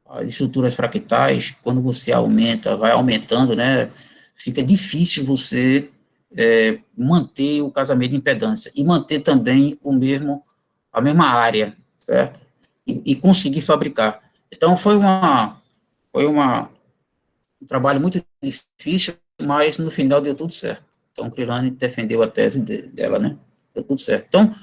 as estruturas fractais, quando você aumenta, vai aumentando, né, fica difícil você manter o casamento de impedância, e manter também a mesma área, certo? E conseguir fabricar. Então, foi um trabalho muito difícil, mas no final deu tudo certo. Então, Crislane defendeu a tese dela, né? Deu tudo certo. Então,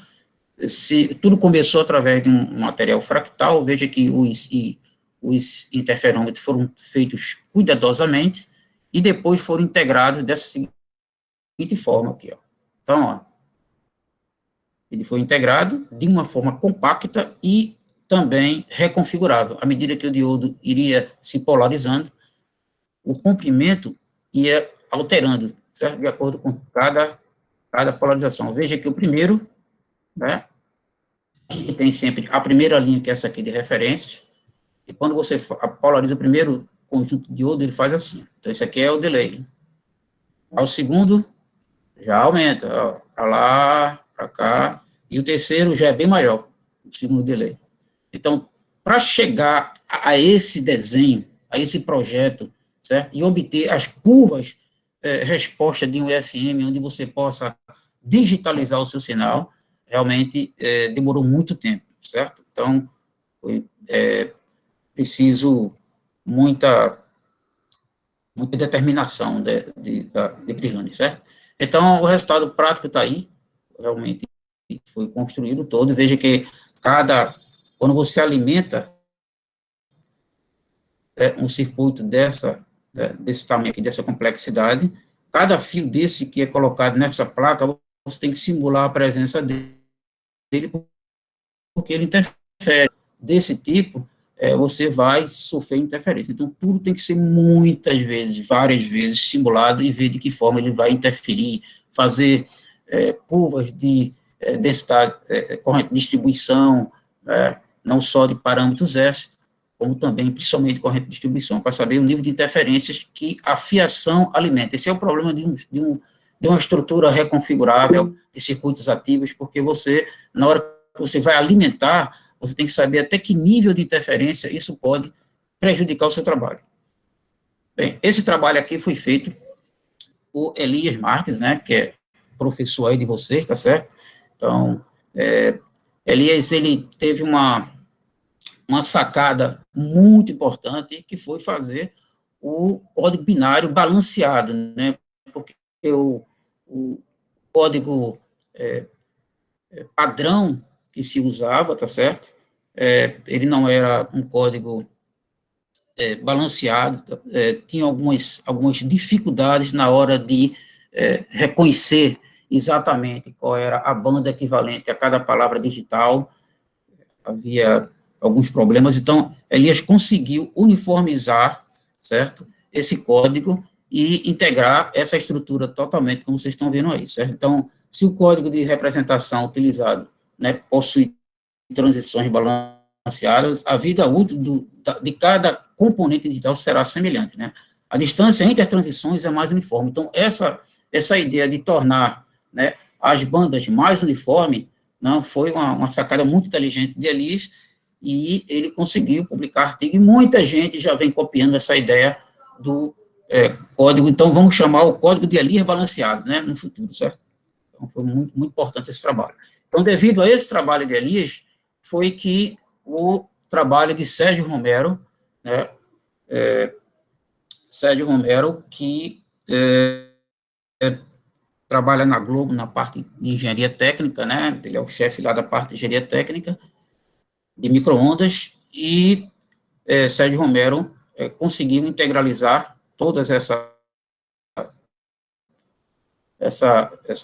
tudo começou através de um material fractal. Veja que os interferômetros foram feitos cuidadosamente e depois foram integrados dessa seguinte forma aqui, ó. Então, ó, ele foi integrado de uma forma compacta e também reconfigurável. À medida que o diodo iria se polarizando, o comprimento ia alterando, certo? De acordo com cada polarização. Veja que o primeiro, né, tem sempre a primeira linha, que é essa aqui de referência, e quando você polariza o primeiro conjunto de diodo, ele faz assim. Então, esse aqui é o delay. Ao segundo, já aumenta, ó, para lá, para cá, e o terceiro já é bem maior, o segundo delay. Então, para chegar a esse desenho, a esse projeto, certo? E obter as curvas resposta de um FM, onde você possa digitalizar o seu sinal, realmente demorou muito tempo, certo? Então, foi preciso muita determinação de Crislane, certo? Então, o resultado prático está aí, realmente foi construído todo. Veja que quando você alimenta um circuito desse tamanho aqui, dessa complexidade, cada fio desse que é colocado nessa placa, você tem que simular a presença dele, porque ele interfere. Desse tipo, você vai sofrer interferência. Então, tudo tem que ser muitas vezes, várias vezes, simulado, e ver de que forma ele vai interferir, fazer curvas de densidade, corrente de distribuição, não só de parâmetros S, como também, principalmente, corrente de distribuição, para saber o nível de interferências que a fiação alimenta. Esse é o problema de uma estrutura reconfigurável de circuitos ativos, porque você, na hora que você vai alimentar, você tem que saber até que nível de interferência isso pode prejudicar o seu trabalho. Bem, esse trabalho aqui foi feito por Elias Marques, né, que é professor aí de vocês, tá certo? Então, Elias, ele teve uma sacada muito importante, que foi fazer o código binário balanceado, né, porque o código padrão que se usava, tá certo? Ele não era um código balanceado, tinha algumas dificuldades na hora de reconhecer exatamente qual era a banda equivalente a cada palavra digital, havia alguns problemas. Então, Elias conseguiu uniformizar, certo, esse código e integrar essa estrutura totalmente, como vocês estão vendo aí, certo? Então, se o código de representação utilizado, né, possui transições balanceadas, a vida útil de cada componente digital será semelhante, né? A distância entre as transições é mais uniforme. Então, essa ideia de tornar, né, as bandas mais uniformes, não, foi uma sacada muito inteligente de Elias, e ele conseguiu publicar artigo, e muita gente já vem copiando essa ideia do código. Então, vamos chamar o código de Elias balanceado, né, no futuro, certo? Então, foi muito, muito importante esse trabalho. Então, devido a esse trabalho de Elias, foi que o trabalho de Sérgio Romero, né, Sérgio Romero, que trabalha na Globo, na parte de engenharia técnica, né, ele é o chefe lá da parte de engenharia técnica, de micro-ondas, e Sérgio Romero conseguiu integralizar todas essa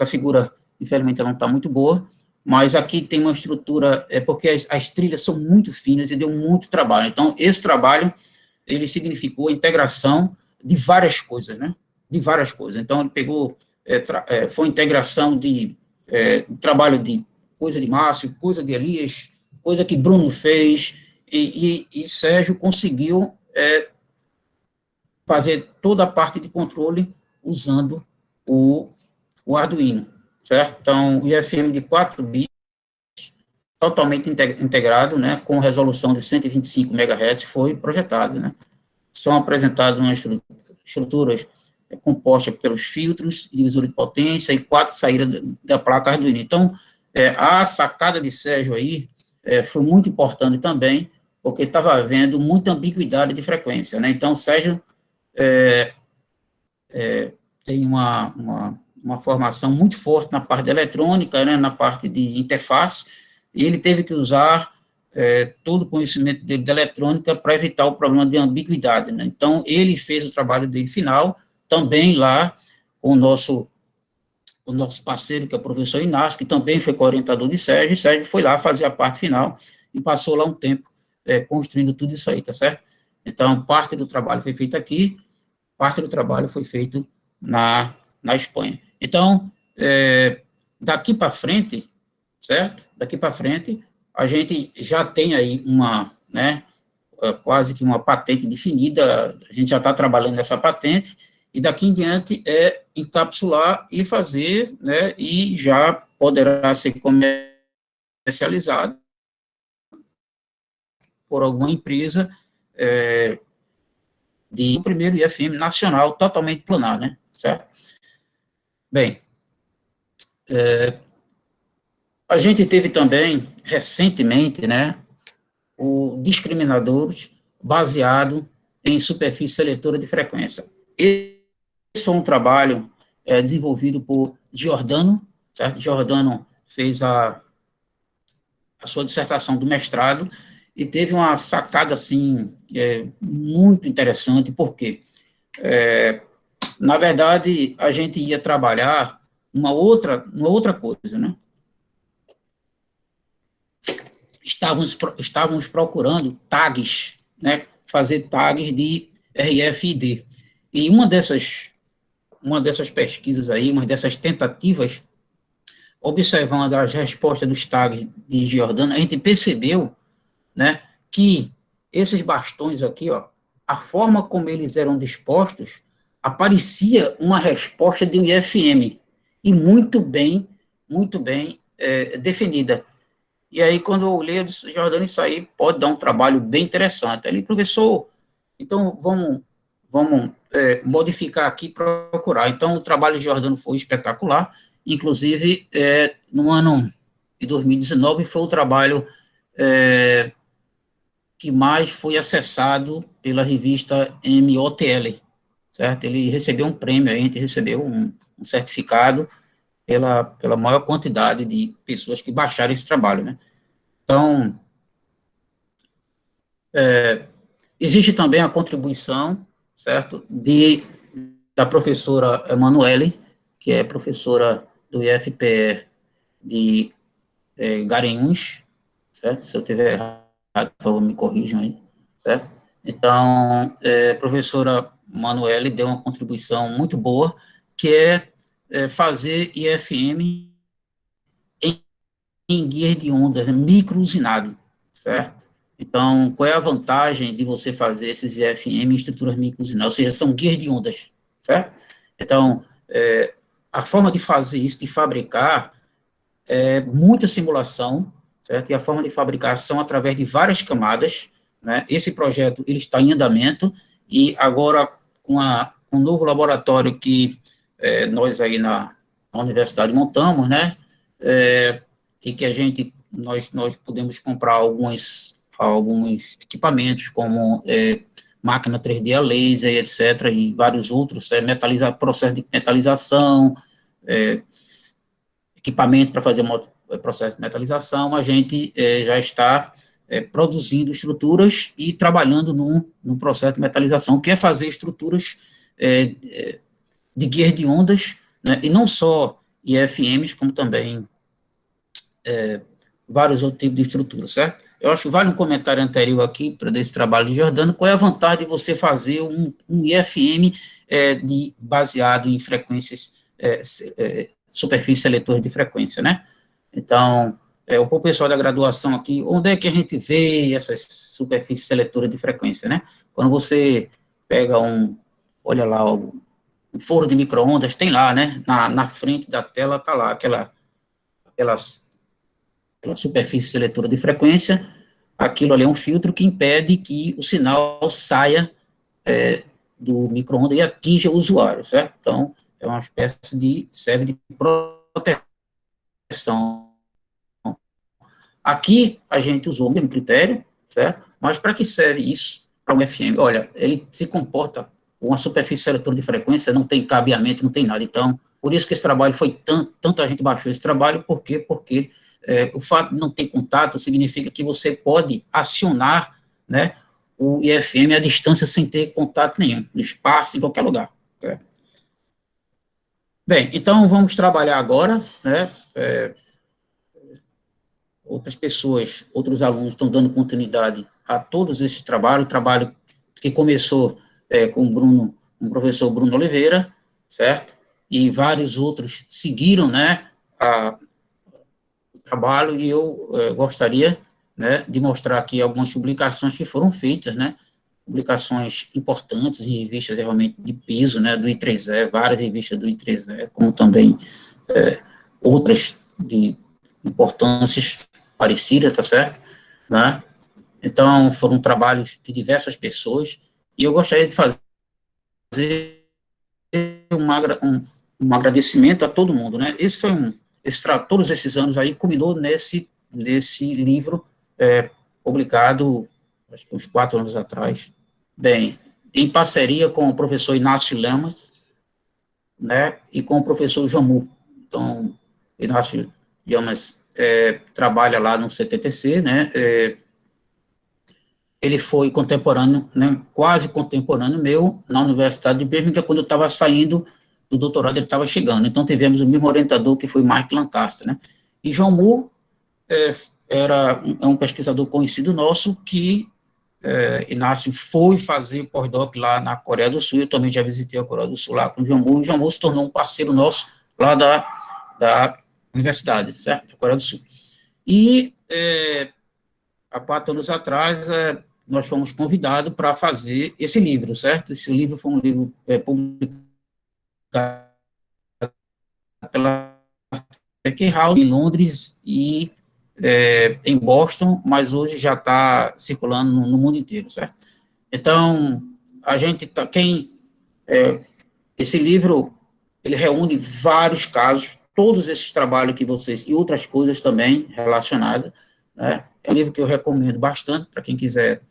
figura. Infelizmente ela não está muito boa, mas aqui tem uma estrutura, porque as trilhas são muito finas e deu muito trabalho. Então, esse trabalho, ele significou a integração de várias coisas, né? De várias coisas. Então, ele pegou, foi integração de trabalho de coisa de Márcio, coisa de Elias, coisa que Bruno fez, e Sérgio conseguiu fazer toda a parte de controle usando o Arduino, certo? Então, o IFM de 4 bits, totalmente integrado, né, com resolução de 125 MHz, foi projetado, né? São apresentadas umas estruturas compostas pelos filtros, divisor de potência e 4 saídas da placa Arduino. Então, a sacada de Sérgio aí foi muito importante também, porque estava havendo muita ambiguidade de frequência, né? Então, Sérgio tem uma formação muito forte na parte de eletrônica, né, na parte de interface, e ele teve que usar todo o conhecimento dele de eletrônica para evitar o problema de ambiguidade, né? Então, ele fez o trabalho dele final, também lá com o nosso parceiro, que é o professor Inácio, que também foi co-orientador de Sérgio, e Sérgio foi lá fazer a parte final, e passou lá um tempo construindo tudo isso aí, tá certo? Então, parte do trabalho foi feito aqui, parte do trabalho foi feito na Espanha. Então, daqui para frente, certo? Daqui para frente, a gente já tem aí quase que uma patente definida, a gente já está trabalhando nessa patente, e daqui em diante encapsular e fazer, né, e já poderá ser comercializado por alguma empresa de primeiro IFM nacional totalmente planar, né, certo? Bem, a gente teve também, recentemente, né, o discriminadores baseado em superfície seletora de frequência. Esse foi um trabalho desenvolvido por Giordano, certo? Giordano fez a sua dissertação do mestrado e teve uma sacada, assim, muito interessante, porque, na verdade, a gente ia trabalhar uma outra coisa, né? Estávamos procurando tags, né? Fazer tags de RFID. E uma dessas pesquisas aí, uma dessas tentativas, observando as respostas dos tags de Giordano, a gente percebeu, né, que esses bastões aqui, ó, a forma como eles eram dispostos, aparecia uma resposta de um IFM, e muito bem definida. E aí, quando eu olhei, eu disse, Giordano, isso aí pode dar um trabalho bem interessante. Ele, professor, então vamos modificar aqui para procurar. Então, o trabalho de Giordano foi espetacular, inclusive, no ano de 2019, foi o trabalho que mais foi acessado pela revista MOTL, certo? Ele recebeu um prêmio, a gente recebeu um certificado pela maior quantidade de pessoas que baixaram esse trabalho, né? Então, existe também a contribuição, certo, da professora Emanuele, que é professora do IFPE de Garanhuns, certo? Se eu tiver errado, me corrijam aí, certo? Então, a professora Emanuele deu uma contribuição muito boa, que é fazer IFM em guias de ondas, né, micro-usinado, certo? Então, qual é a vantagem de você fazer esses IFM em estruturas micro-usinadas? Ou seja, são guias de ondas, certo? Então, a forma de fazer isso, de fabricar, é muita simulação, certo? E a forma de fabricar são através de várias camadas, né? Esse projeto, ele está em andamento, e agora, com um novo laboratório que nós aí na universidade montamos, né? E que nós podemos comprar alguns equipamentos, como máquina 3D a laser, etc., e vários outros, processo de metalização, equipamento para fazer processo de metalização, a gente já está produzindo estruturas e trabalhando num processo de metalização, que é fazer estruturas de guias de ondas, né, e não só IFMs, como também vários outros tipos de estruturas, certo? Eu acho que vale um comentário anterior aqui, para desse trabalho de Jordano, qual é a vantagem de você fazer um IFM baseado em frequências, superfícies seletoras de frequência, né? Então, o pessoal da graduação aqui, onde é que a gente vê essas superfícies seletoras de frequência, né? Quando você pega olha lá, um forno de micro-ondas, tem lá, né? Na frente da tela está lá aquela superfície seletora de frequência. Aquilo ali é um filtro que impede que o sinal saia do micro-ondas e atinja o usuário, certo? Então, é uma espécie serve de proteção. Aqui, a gente usou o mesmo critério, certo? Mas para que serve isso para um FM? Olha, ele se comporta, uma superfície seletora de frequência, não tem cabeamento, não tem nada. Então, por isso que esse trabalho foi tanta gente baixou esse trabalho, por quê? Porque o fato de não ter contato significa que você pode acionar, né, o IFM à distância sem ter contato nenhum, no espaço, em qualquer lugar. Certo? Bem, então vamos trabalhar agora, né, outras pessoas, outros alunos estão dando continuidade a todos esses trabalhos, o trabalho que começou com o professor Bruno Oliveira, certo? E vários outros seguiram, né, o trabalho, e eu gostaria, né, de mostrar aqui algumas publicações que foram feitas, né, publicações importantes em revistas realmente de peso, né, do I3E, várias revistas do I3E, como também outras de importâncias parecidas, tá certo? Né? Então, foram trabalhos de diversas pessoas, e eu gostaria de fazer um agradecimento a todo mundo, né? Esse foi todos esses anos aí culminou nesse livro publicado, acho que uns 4 anos atrás, bem, em parceria com o professor Inácio Lamas, né, e com o professor Jamu. Então, Inácio Lamas trabalha lá no CTTC, né, ele foi contemporâneo, né, quase contemporâneo meu, na Universidade de Birmingham, quando eu estava saindo do doutorado, ele estava chegando. Então, tivemos o mesmo orientador, que foi Mike Lancaster, né. E João Mu é um pesquisador conhecido nosso, que Inácio foi fazer pós-doc lá na Coreia do Sul. Eu também já visitei a Coreia do Sul lá com o João Mu. O João Mu se tornou um parceiro nosso lá da universidade, certo? Da Coreia do Sul. E, há 4 anos atrás, nós fomos convidados para fazer esse livro, certo? Esse livro foi um livro publicado pela Tech House em Londres e em Boston, mas hoje já está circulando no mundo inteiro, certo? Então, a gente esse livro, ele reúne vários casos, todos esses trabalhos que vocês, e outras coisas também relacionadas, né? É um livro que eu recomendo bastante para quem quiser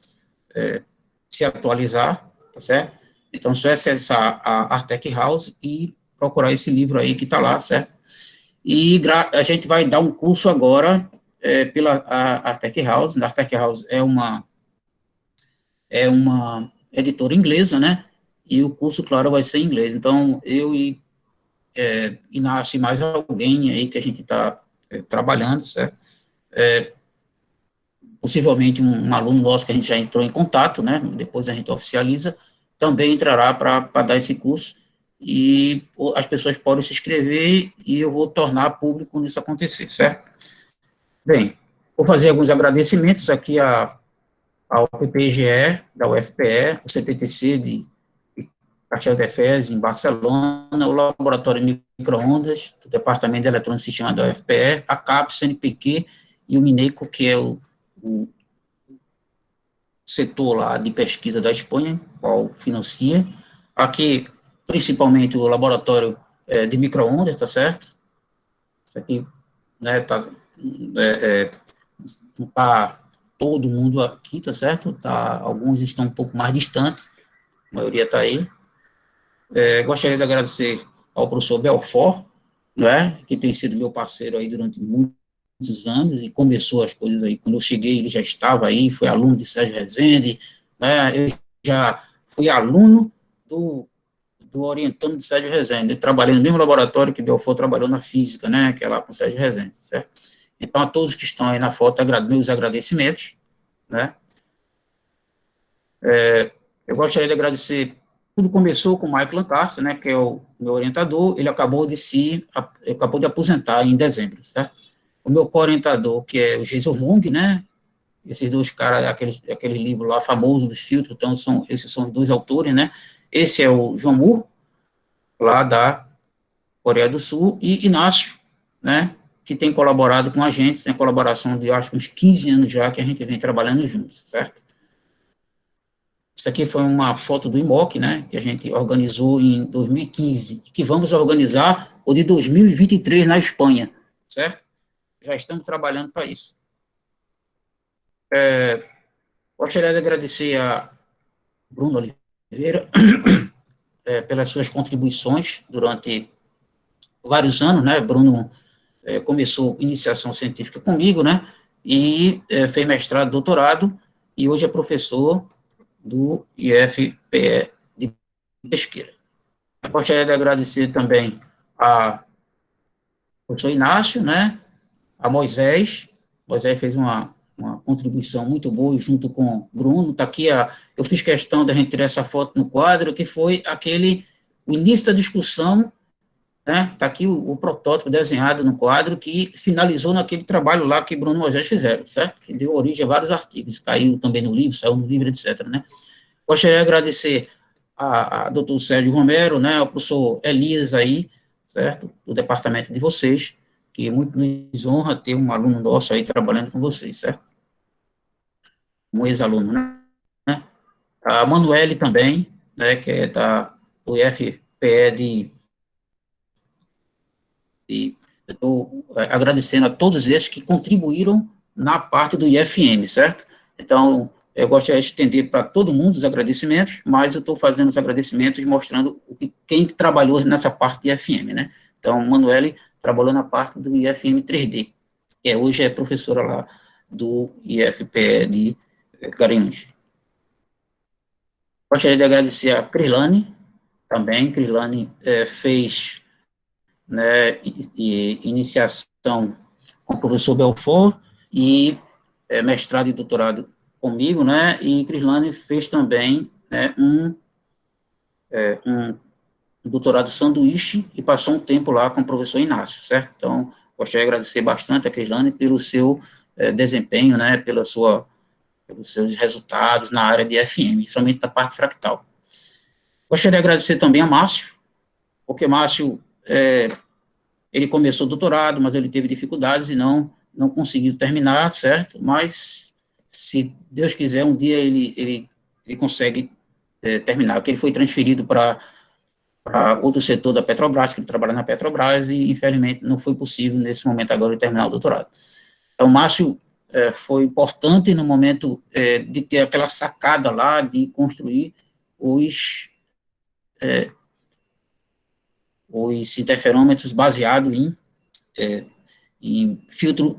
se atualizar, tá certo? Então, só acessar a Artec House e procurar esse livro aí que está lá, certo? E a gente vai dar um curso agora pela Artec House. A Artec House é uma editora inglesa, né? E o curso, claro, vai ser em inglês. Então, eu e Inácio, mais alguém aí que a gente está trabalhando, certo? Possivelmente um aluno nosso que a gente já entrou em contato, né? Depois a gente oficializa, também entrará para dar esse curso, e as pessoas podem se inscrever, e eu vou tornar público quando isso acontecer, certo? Bem, vou fazer alguns agradecimentos aqui ao PPGE, da UFPE, ao CTTC de Caxias em Barcelona, o Laboratório de Microondas, do Departamento de Eletrônica e Sistema da UFPE, a CAPES, CNPq e o Mineco, que é o setor lá de pesquisa da Espanha, qual financia. Aqui, principalmente, o Laboratório de Microondas, tá certo? Isso aqui, né, não está todo mundo aqui, tá certo? Alguns estão um pouco mais distantes, a maioria está aí. Gostaria de agradecer ao professor Belfort, né, que tem sido meu parceiro aí durante muitos anos, e começou as coisas aí, quando eu cheguei ele já estava aí, foi aluno de Sérgio Rezende, né, eu já fui aluno do orientando de Sérgio Rezende, eu trabalhei no mesmo laboratório que Belfort trabalhou na física, né, que é lá com Sérgio Rezende, certo? Então, a todos que estão aí na foto, meus agradecimentos, né, eu gostaria de agradecer. Tudo começou com o Michael Lancaster, né, que é o meu orientador. Ele acabou de aposentar em dezembro, certo? O meu co-orientador, que é o Jason Mung, né? Esses dois caras, aquele livro lá famoso do filtro, então esses são os dois autores, né? Esse é o João Moore, lá da Coreia do Sul, e Inácio, né? Que tem colaborado com a gente, tem colaboração de, acho que uns 15 anos já que a gente vem trabalhando juntos, certo? Isso aqui foi uma foto do IMOC, né, que a gente organizou em 2015, e que vamos organizar o de 2023 na Espanha, certo? Já estamos trabalhando para isso. Gostaria de agradecer a Bruno Oliveira pelas suas contribuições durante vários anos, né? Bruno começou iniciação científica comigo, né, e fez mestrado, doutorado, e hoje é professor do IFPE de Pesqueira. Eu gostaria de agradecer também ao professor Inácio, né, a Moisés. Moisés fez uma contribuição muito boa junto com o Bruno. Está aqui, eu fiz questão da gente tirar essa foto no quadro, que foi o início da discussão, né? Está aqui o protótipo desenhado no quadro, que finalizou naquele trabalho lá que Bruno e Moisés fizeram, certo? Que deu origem a vários artigos, caiu também no livro, saiu no livro, etc., né? Gostaria de agradecer a doutor Sérgio Romero, né, ao professor Elias aí, certo, do departamento de vocês, que muito nos honra ter um aluno nosso aí trabalhando com vocês, certo? Um ex-aluno, né? A Manuele também, né, que é do IFPE eu estou agradecendo a todos esses que contribuíram na parte do IFM, certo? Então, eu gostaria de estender para todo mundo os agradecimentos, mas eu estou fazendo os agradecimentos mostrando quem trabalhou nessa parte de IFM, né? Então, Manuele trabalhou na parte do IFM 3D, que hoje é professora lá do IFPE de Garanhuns. Gostaria de agradecer a Crislane, também. Crislane fez, né, iniciação com o professor Belfort e mestrado e doutorado comigo, né, e Crislane fez também, né, um doutorado sanduíche e passou um tempo lá com o professor Inácio, certo? Então, gostaria de agradecer bastante a Crislane pelo seu desempenho, né, pelos seus resultados na área de FM, somente da parte fractal. Gostaria de agradecer também a Márcio, porque Márcio, ele começou o doutorado, mas ele teve dificuldades e não conseguiu terminar, certo? Mas, se Deus quiser, um dia ele consegue terminar, porque ele foi transferido para outro setor da Petrobras, que ele trabalha na Petrobras, e, infelizmente, não foi possível, nesse momento agora, terminar o doutorado. Então, Márcio foi importante no momento de ter aquela sacada lá, de construir os interferômetros baseados em filtro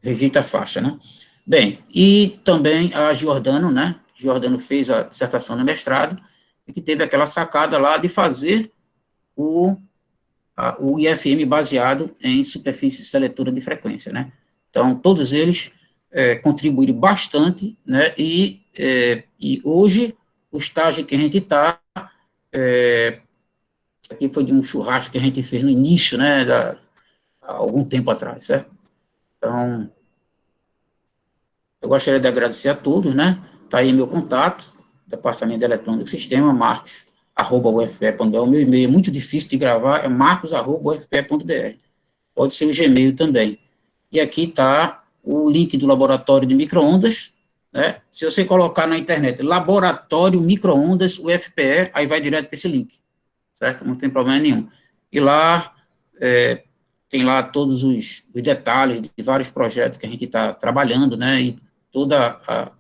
rejeita faixa, né? Bem, e também a Giordano, né? Giordano fez a dissertação no mestrado, e que teve aquela sacada lá de fazer o IFM baseado em superfície seletora de frequência, né? Então, todos eles contribuíram bastante, né? E hoje, o estágio que a gente está, isso aqui foi de um churrasco que a gente fez no início, né, algum tempo atrás, certo? Então, eu gostaria de agradecer a todos, né? Está aí meu contato, Departamento de Eletrônica e Sistema, marcos@ufpe.br. O meu e-mail é muito difícil de gravar, é marcos@ufpe.br. Pode ser o Gmail também. E aqui está o link do laboratório de micro-ondas, né? Se você colocar na internet, laboratório micro-ondas UFPE, aí vai direto para esse link, certo? Não tem problema nenhum. E lá, tem lá todos os detalhes de vários projetos que a gente está trabalhando, né? E toda a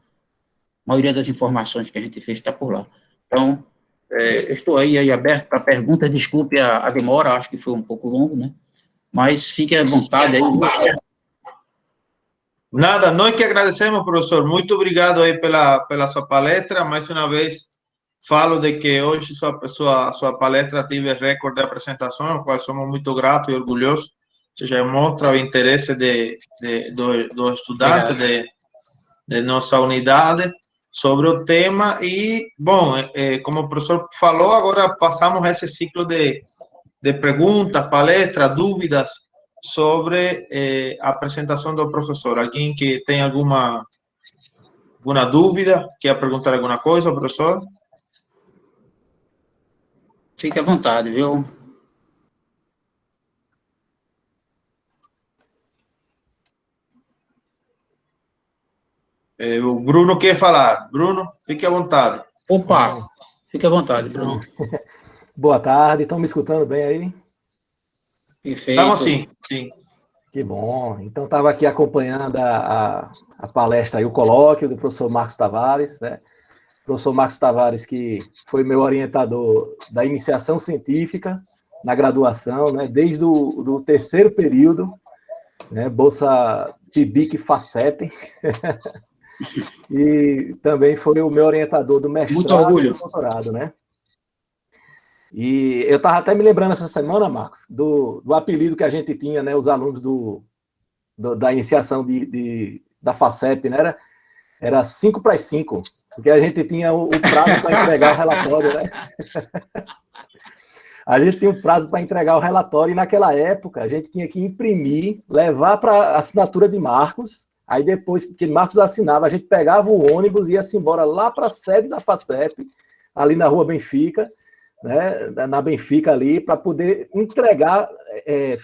maioria das informações que a gente fez está por lá. Então, eu estou aí aberto para perguntas, desculpe a demora, acho que foi um pouco longo, né? Mas fique à vontade aí. Nada, nós que agradecemos, professor. Muito obrigado aí pela sua palestra. Mais uma vez, falo de que hoje sua palestra teve recorde de apresentação, ao qual somos muito gratos e orgulhosos. Isso já mostra o interesse do estudante de nossa unidade sobre o tema. E, bom, como o professor falou, agora passamos a esse ciclo de perguntas, palestras, dúvidas sobre a apresentação do professor. Alguém que tem alguma dúvida, quer perguntar alguma coisa, professor? Fique à vontade, viu? O Bruno quer falar. Bruno, fique à vontade. Opa, fique à vontade, Bruno. Boa tarde, estão me escutando bem aí? Perfeito. Estamos sim, sim. Que bom. Então, estava aqui acompanhando a palestra e o colóquio do professor Marcos Tavares, né? Professor Marcos Tavares, que foi meu orientador da iniciação científica na graduação, né? Desde o terceiro período, né? Bolsa PIBIC FACEP. E também foi o meu orientador do mestrado e do doutorado, né? E eu estava até me lembrando essa semana, Marcos, do apelido que a gente tinha, né? Os alunos da iniciação da FACEP, né? Era 5 para as 5, porque a gente tinha o prazo para entregar o relatório, né? A gente tinha um prazo para entregar o relatório e naquela época a gente tinha que imprimir, levar para a assinatura de Marcos. Aí depois que Marcos assinava, a gente pegava o ônibus e ia-se embora lá para a sede da FACEP, ali na Rua Benfica, né, na Benfica ali, para poder entregar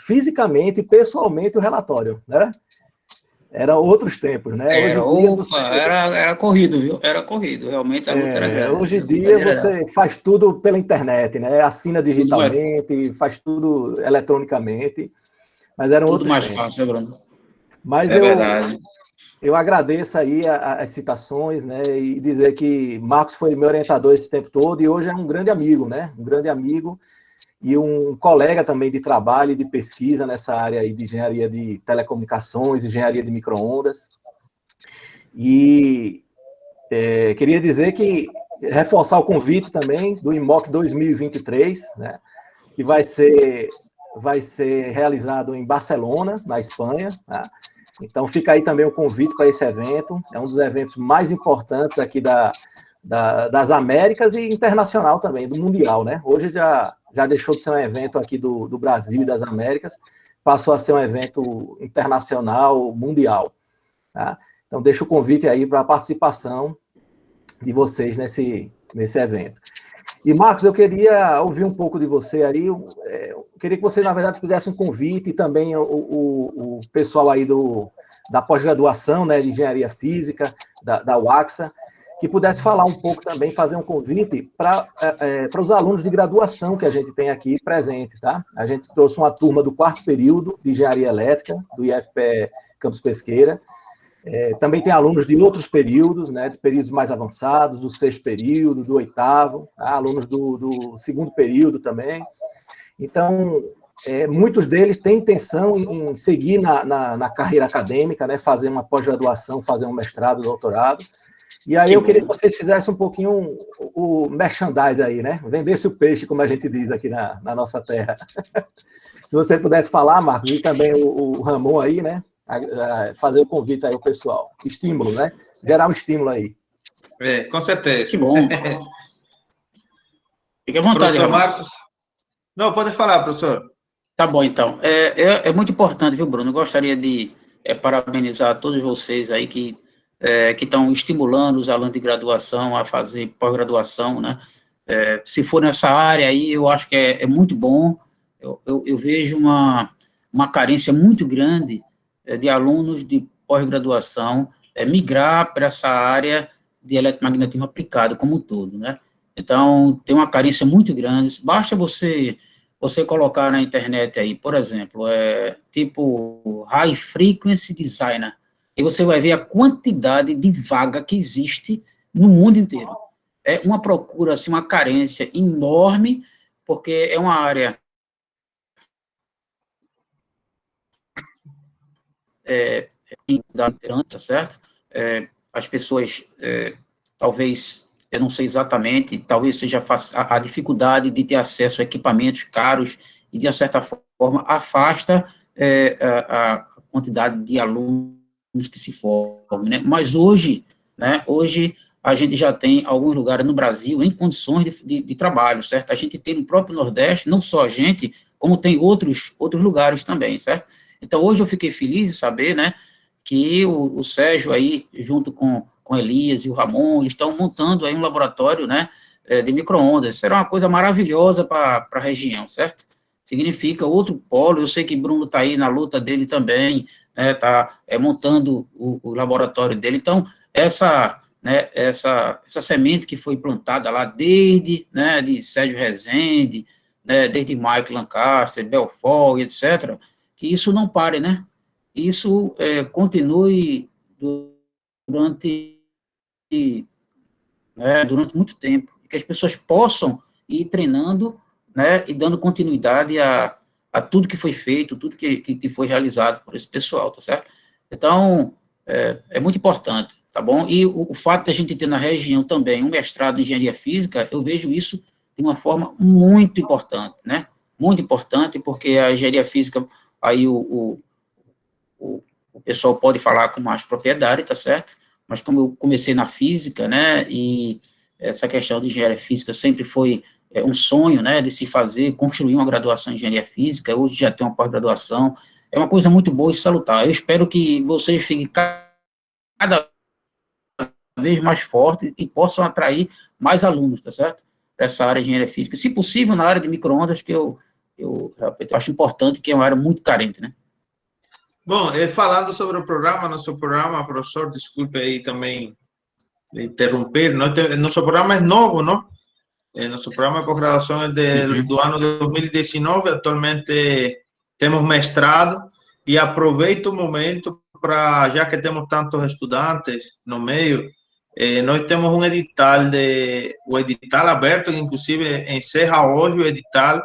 fisicamente, pessoalmente o relatório, né? Eram outros tempos, né? Era corrido, viu? Era corrido, realmente a luta era grande. Hoje em dia você faz tudo pela internet, né? Assina digitalmente, faz tudo eletronicamente, mas eram tudo outros mais tempos. fácil, né, Bruno? Mas verdade. Eu agradeço aí as citações, né, e dizer que Marcos foi meu orientador esse tempo todo e hoje é um grande amigo, né, um grande amigo e um colega também de trabalho e de pesquisa nessa área aí de engenharia de telecomunicações, engenharia de micro-ondas. E queria dizer que, reforçar o convite também do IMOC 2023, né, que vai ser realizado em Barcelona, na Espanha, tá? Então, fica aí também o convite para esse evento. É um dos eventos mais importantes aqui das Américas e internacional também, do Mundial, né? Hoje já deixou de ser um evento aqui do Brasil e das Américas, passou a ser um evento internacional, mundial. Tá? Então, deixo o convite aí para a participação de vocês nesse evento. E, Marcos, eu queria ouvir um pouco de você aí. Eu queria que você, na verdade, fizesse um convite e também o pessoal aí da pós-graduação, né, de Engenharia Física, da UAXA, que pudesse falar um pouco também, fazer um convite para os alunos de graduação que a gente tem aqui presente, tá? A gente trouxe uma turma do 4º período de Engenharia Elétrica, do IFPE Campus Pesqueira. Também tem alunos de outros períodos, né, de períodos mais avançados, do 6º período, do 8º, tá? Alunos do 2º período também. Então, muitos deles têm intenção em seguir na carreira acadêmica, né, fazer uma pós-graduação, fazer um mestrado, doutorado. E aí eu queria que vocês fizessem um pouquinho o merchandise aí, né? Vendesse o peixe, como a gente diz aqui na nossa terra. Se você pudesse falar, Marcos, e também o Ramon aí, né? Fazer o convite aí ao pessoal. Estímulo, né? Gerar um estímulo aí. Com certeza. Que bom. Fique à vontade, professor Marcos. Não, pode falar, professor. Tá bom, então. É muito importante, viu, Bruno? Eu gostaria de parabenizar todos vocês aí que estão estimulando os alunos de graduação a fazer pós-graduação, né? Se for nessa área aí, eu acho que é muito bom. Eu vejo uma carência muito grande de alunos de pós-graduação migrar para essa área de eletromagnetismo aplicado como um todo, né? Então, tem uma carência muito grande. Basta você colocar na internet aí, por exemplo, tipo High Frequency Designer, e você vai ver a quantidade de vaga que existe no mundo inteiro. É uma procura, assim, uma carência enorme, porque é uma área da liderança, certo? As pessoas, talvez, eu não sei exatamente, talvez seja a dificuldade de ter acesso a equipamentos caros e, de certa forma, afasta a quantidade de alunos que se formam, né? Mas hoje, né, a gente já tem alguns lugares no Brasil em condições de trabalho, certo? A gente tem no próprio Nordeste, não só a gente, como tem outros lugares também, certo? Então, hoje eu fiquei feliz de saber, né, que o Sérgio aí, junto com Elias e o Ramon, eles estão montando aí um laboratório, né, de micro-ondas. Será uma coisa maravilhosa para a região, certo? Significa outro polo. Eu sei que Bruno está aí na luta dele também, né, está montando o laboratório dele. Então, essa semente que foi plantada lá desde, né, de Sérgio Rezende, né, desde Mike Lancaster, Belfort, etc., que isso não pare, né? Isso continue durante muito tempo, que as pessoas possam ir treinando, né, e dando continuidade a tudo que foi feito, tudo que foi realizado por esse pessoal, tá certo? Então, é muito importante, tá bom? E o fato de a gente ter na região também um mestrado em engenharia física, eu vejo isso de uma forma muito importante, né? Muito importante, porque a engenharia física, aí o pessoal pode falar com mais propriedade, tá certo? Mas como eu comecei na física, né, e essa questão de engenharia física sempre foi um sonho, né, de se fazer, construir uma graduação em engenharia física, hoje já tem uma pós-graduação, é uma coisa muito boa e salutar. Eu espero que vocês fiquem cada vez mais fortes e possam atrair mais alunos, tá certo? Para essa área de engenharia física, se possível, na área de micro-ondas, que eu acho importante, que é uma área muito carente, né? Bom, falando sobre o programa, nosso programa, professor, desculpe aí também interromper, nosso programa é novo, não? Nosso programa de pós-graduação é do ano de 2019, atualmente temos mestrado, e aproveito o momento para, já que temos tantos estudantes no meio, nós temos um edital, o edital aberto, que inclusive encerra hoje o edital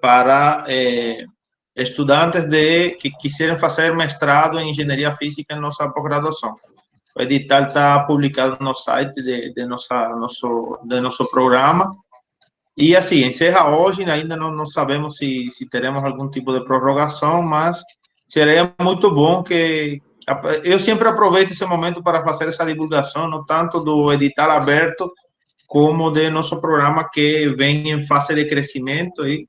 para estudantes que quiserem fazer mestrado em engenharia física em nossa pós-graduação. O edital está publicado no site de nosso programa. E assim, encerra hoje, ainda não sabemos se teremos algum tipo de prorrogação, mas seria muito bom que... Eu sempre aproveito esse momento para fazer essa divulgação, não tanto do edital aberto, como de nosso programa, que vem em fase de crescimento, e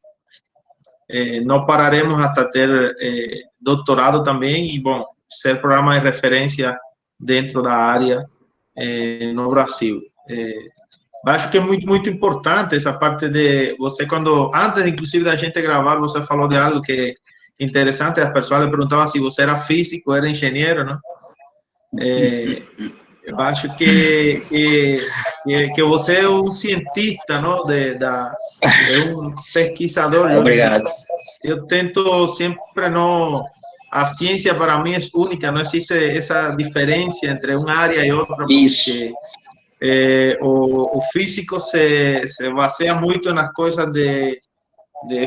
não pararemos até ter doutorado também, e, bom, ser programa de referência dentro da área no Brasil. Acho que é muito, muito importante essa parte de você, antes, inclusive, da gente gravar, você falou de algo que é interessante, as pessoas lhe perguntavam se você era físico, era engenheiro, né? Eu acho que você é um cientista, não? É um pesquisador. Obrigado. Eu tento sempre não... A ciência, para mim, é única, não existe essa diferença entre uma área e outra. Isso. Porque o físico se baseia muito nas coisas de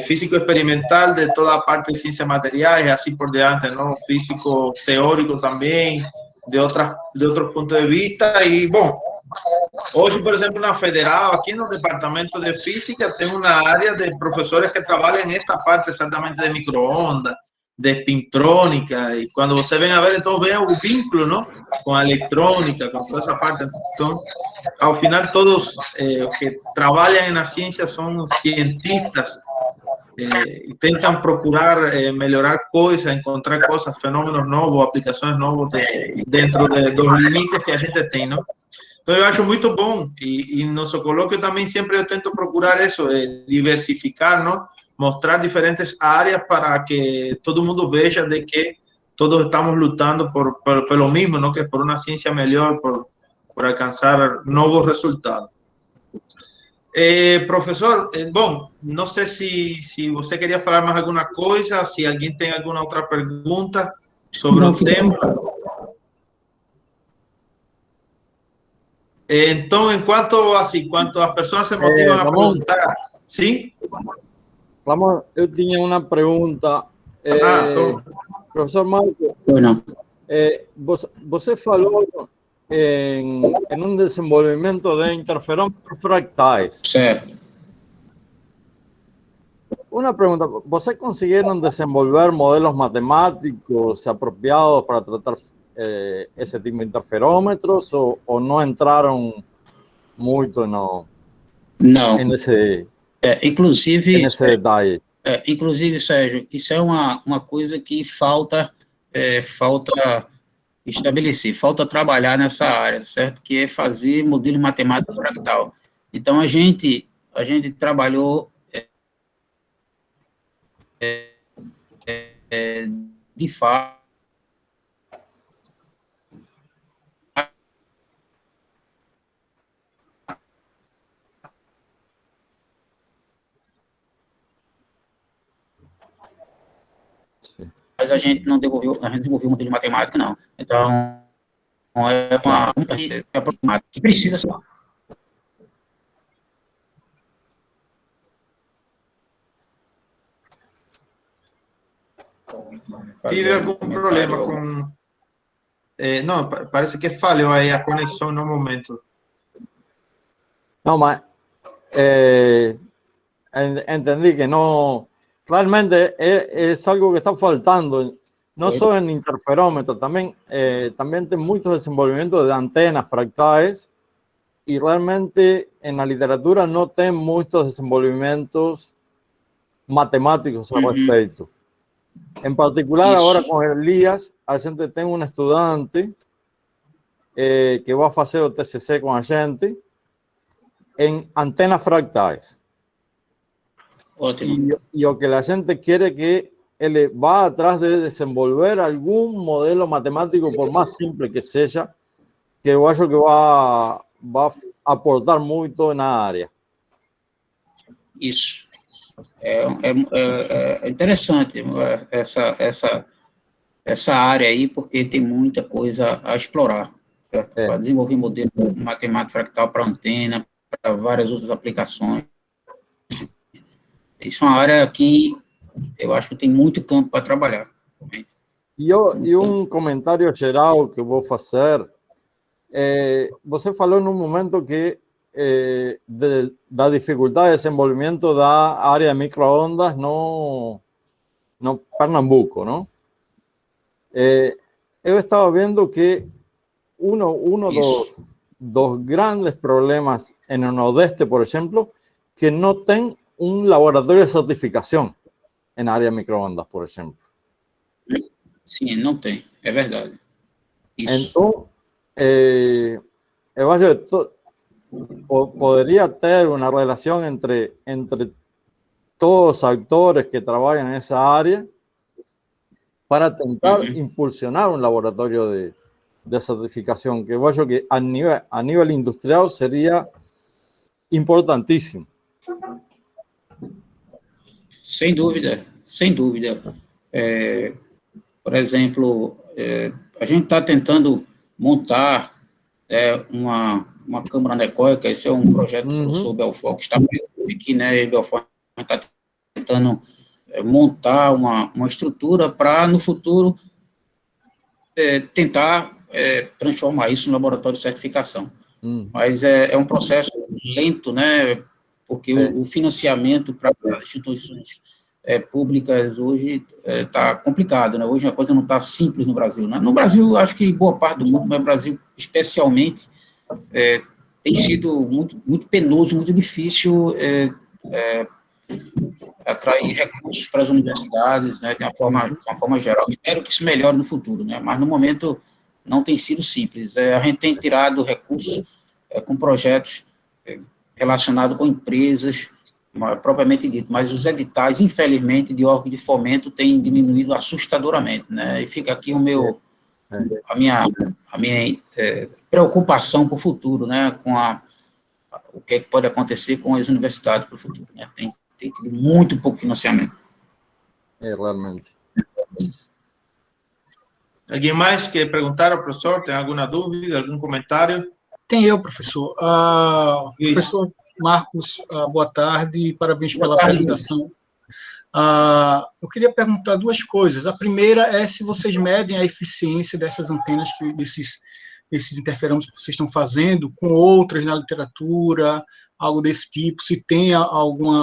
físico experimental, de toda a parte de ciências materiais, assim por diante, não? Físico teórico também, de outros pontos de vista. E, bom, hoje, por exemplo, na Federal, aqui no departamento de física, tem uma área de professores que trabalham nesta parte exatamente de micro-ondas, de espintrônica, e quando você vem a ver, então vem o vínculo, não? Com a eletrônica, com toda essa parte. Então, ao final, todos que trabalham na ciência são cientistas tentam procurar melhorar coisas, encontrar coisas, fenômenos novos, aplicações novas dentro dos limites que a gente tem, não? Então, eu acho muito bom, e no nosso colóquio também sempre eu tento procurar isso, diversificar, não? Mostrar diferentes áreas para que todo mundo veja de que todos estamos lutando pelo mesmo, não? Que é por uma ciência melhor, por alcançar novos resultados. Professor, bom, não sei se você queria falar mais alguma coisa, se alguém tem alguma outra pergunta sobre o tema. Então, enquanto as pessoas se motivam a perguntar, sim? Ramon, eu tinha uma pergunta. Professor Marco, você falou em um desenvolvimento de interferômetros fractais. Certo. Uma pergunta, ¿vocês conseguiram desenvolver modelos matemáticos apropriados para tratar esse tipo de interferômetros ou não entraram muito nesse detalhe? Inclusive, Sérgio, isso é uma coisa que falta estabelecer, falta trabalhar nessa área, certo? Que é fazer modelo matemático fractal. Então, a gente trabalhou de fato mas a gente desenvolveu um modelo de matemática, não. Então, é uma aproximada que precisa ser. Tive algum problema com... não, parece que falhou aí a conexão no momento. Não, mas entendi que não... Realmente es algo que está faltando, no solo en interferómetros, también tem muchos desenvolvimientos de antenas fractais y realmente en la literatura no tem muchos desenvolvimentos matemáticos al respecto. En particular, ahora con Elías, a gente tem un estudiante que va a hacer el TCC con a gente en antenas fractais. Y lo que la gente quiere que él va atrás de desenvolver algún modelo matemático, por más simple que sea, que yo acho que va a aportar muito na área. Isso. É interessante essa área aí, porque tem muita coisa a explorar, certo? Para desenvolver modelo matemático fractal para antena, para várias outras aplicações. Isso é uma área que eu acho que tem muito campo para trabalhar. E um comentário geral que eu vou fazer. Você falou num momento que da dificuldade de desenvolvimento da área de microondas no Pernambuco, não? Eu estava vendo que uno dos grandes problemas no Nordeste, por exemplo, que não tem laboratorio de certificação na área de microondas, por exemplo. Sim, não tem, é verdade. Isso. Então, eu acho que poderia ter uma relação entre todos os atores que trabalham nessa área para tentar impulsionar laboratório de certificação, que eu acho que a nível industrial seria importantíssimo. Sem dúvida, sem dúvida. Por exemplo, a gente está tentando montar uma câmara anecoica. Esse é um projeto do professor Belfort, que está presente aqui, né? E Belfort está tentando montar uma estrutura para, no futuro, tentar transformar isso em laboratório de certificação. Mas é um processo lento, né? Porque o financiamento para instituições públicas hoje está complicado, né? Hoje a coisa não está simples no Brasil, né? No Brasil, acho que boa parte do mundo, mas no Brasil especialmente, tem sido muito penoso, muito difícil atrair recursos para as universidades, né, de uma forma geral. Espero que isso melhore no futuro, né, mas no momento não tem sido simples. A gente tem tirado recursos com projetos relacionados com empresas, propriamente dito, mas os editais, infelizmente, de órgão de fomento têm diminuído assustadoramente, né, e fica aqui a minha preocupação para o futuro, né, com o que pode acontecer com as universidades para o futuro, né, tem tido muito pouco financiamento. Realmente. Alguém mais quer perguntar ao professor? Tem alguma dúvida, algum comentário? Tem eu, professor. Professor Marcos, boa tarde, parabéns pela apresentação. Eu queria perguntar duas coisas. A primeira é se vocês medem a eficiência dessas antenas, desses interferômetros que vocês estão fazendo, com outras na literatura, algo desse tipo, se tem algum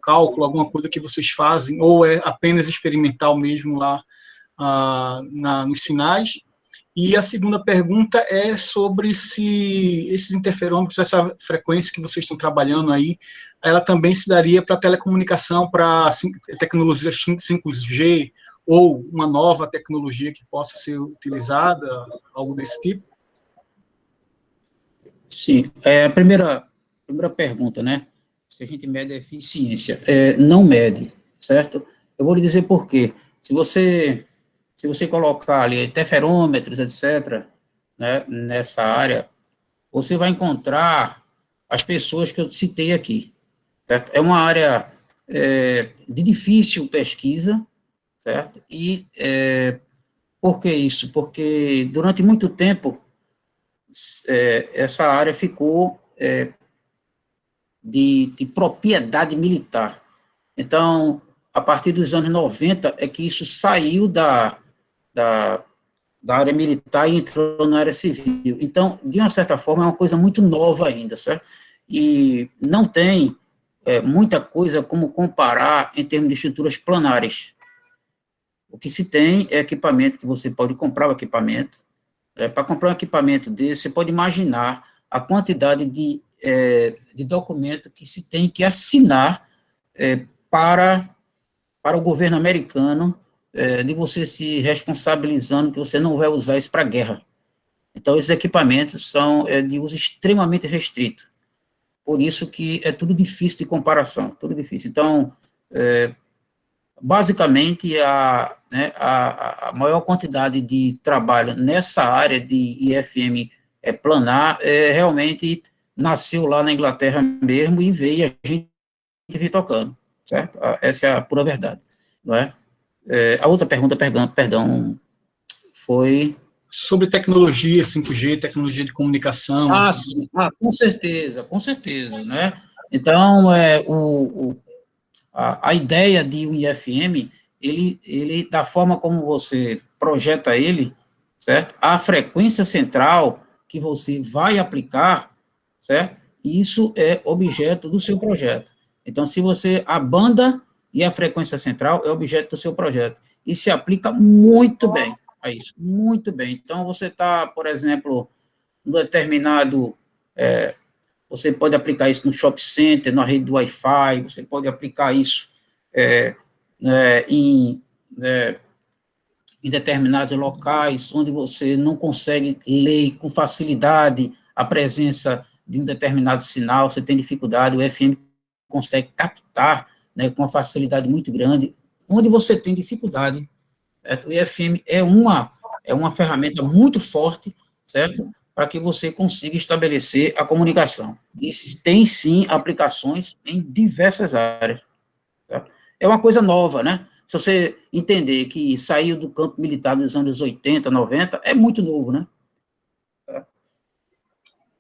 cálculo, alguma coisa que vocês fazem, ou é apenas experimental mesmo lá nos sinais. E a segunda pergunta é sobre se esses interferômetros, essa frequência que vocês estão trabalhando aí, ela também se daria para telecomunicação, para tecnologia 5G, ou uma nova tecnologia que possa ser utilizada, algo desse tipo? Sim, a primeira pergunta, né? Se a gente mede a eficiência, não mede, certo? Eu vou lhe dizer por quê. Se você colocar ali interferômetros, etc., né, nessa área, você vai encontrar as pessoas que eu citei aqui, certo? É uma área de difícil pesquisa, certo? E por que isso? Porque durante muito tempo essa área ficou de propriedade militar. Então, a partir dos anos 90 é que isso saiu da área militar e entrou na área civil. Então, de uma certa forma, é uma coisa muito nova ainda, certo? E não tem muita coisa como comparar em termos de estruturas planares. O que se tem é equipamento que você pode comprar o equipamento. Para comprar um equipamento desse, você pode imaginar a quantidade de documento que se tem que assinar para o governo americano, de você se responsabilizando que você não vai usar isso para guerra. Então, esses equipamentos são de uso extremamente restrito. Por isso que é tudo difícil de comparação, tudo difícil. Então, basicamente, a maior quantidade de trabalho nessa área de IFM planar realmente nasceu lá na Inglaterra mesmo e veio a gente vir tocando, certo? Essa é a pura verdade, não é? A outra pergunta, perdão, foi... Sobre tecnologia, 5G, tecnologia de comunicação. Sim. Com certeza, né? Então, a ideia de um IFM, ele, da forma como você projeta ele, certo? A frequência central que você vai aplicar, certo? Isso é objeto do seu projeto. Então, a banda e a frequência central é objeto do seu projeto. E se aplica muito bem a isso, muito bem. Então, você está, por exemplo, no determinado... você pode aplicar isso no shopping center, na rede do Wi-Fi, você pode aplicar isso em determinados locais onde você não consegue ler com facilidade a presença de um determinado sinal, você tem dificuldade, o FM consegue captar, né, com uma facilidade muito grande. Onde você tem dificuldade, certo? O IFM é uma ferramenta muito forte, certo? Para que você consiga estabelecer a comunicação. E tem, sim, aplicações em diversas áreas. Tá? É uma coisa nova, né? Se você entender que saiu do campo militar nos anos 80, 90, é muito novo, né?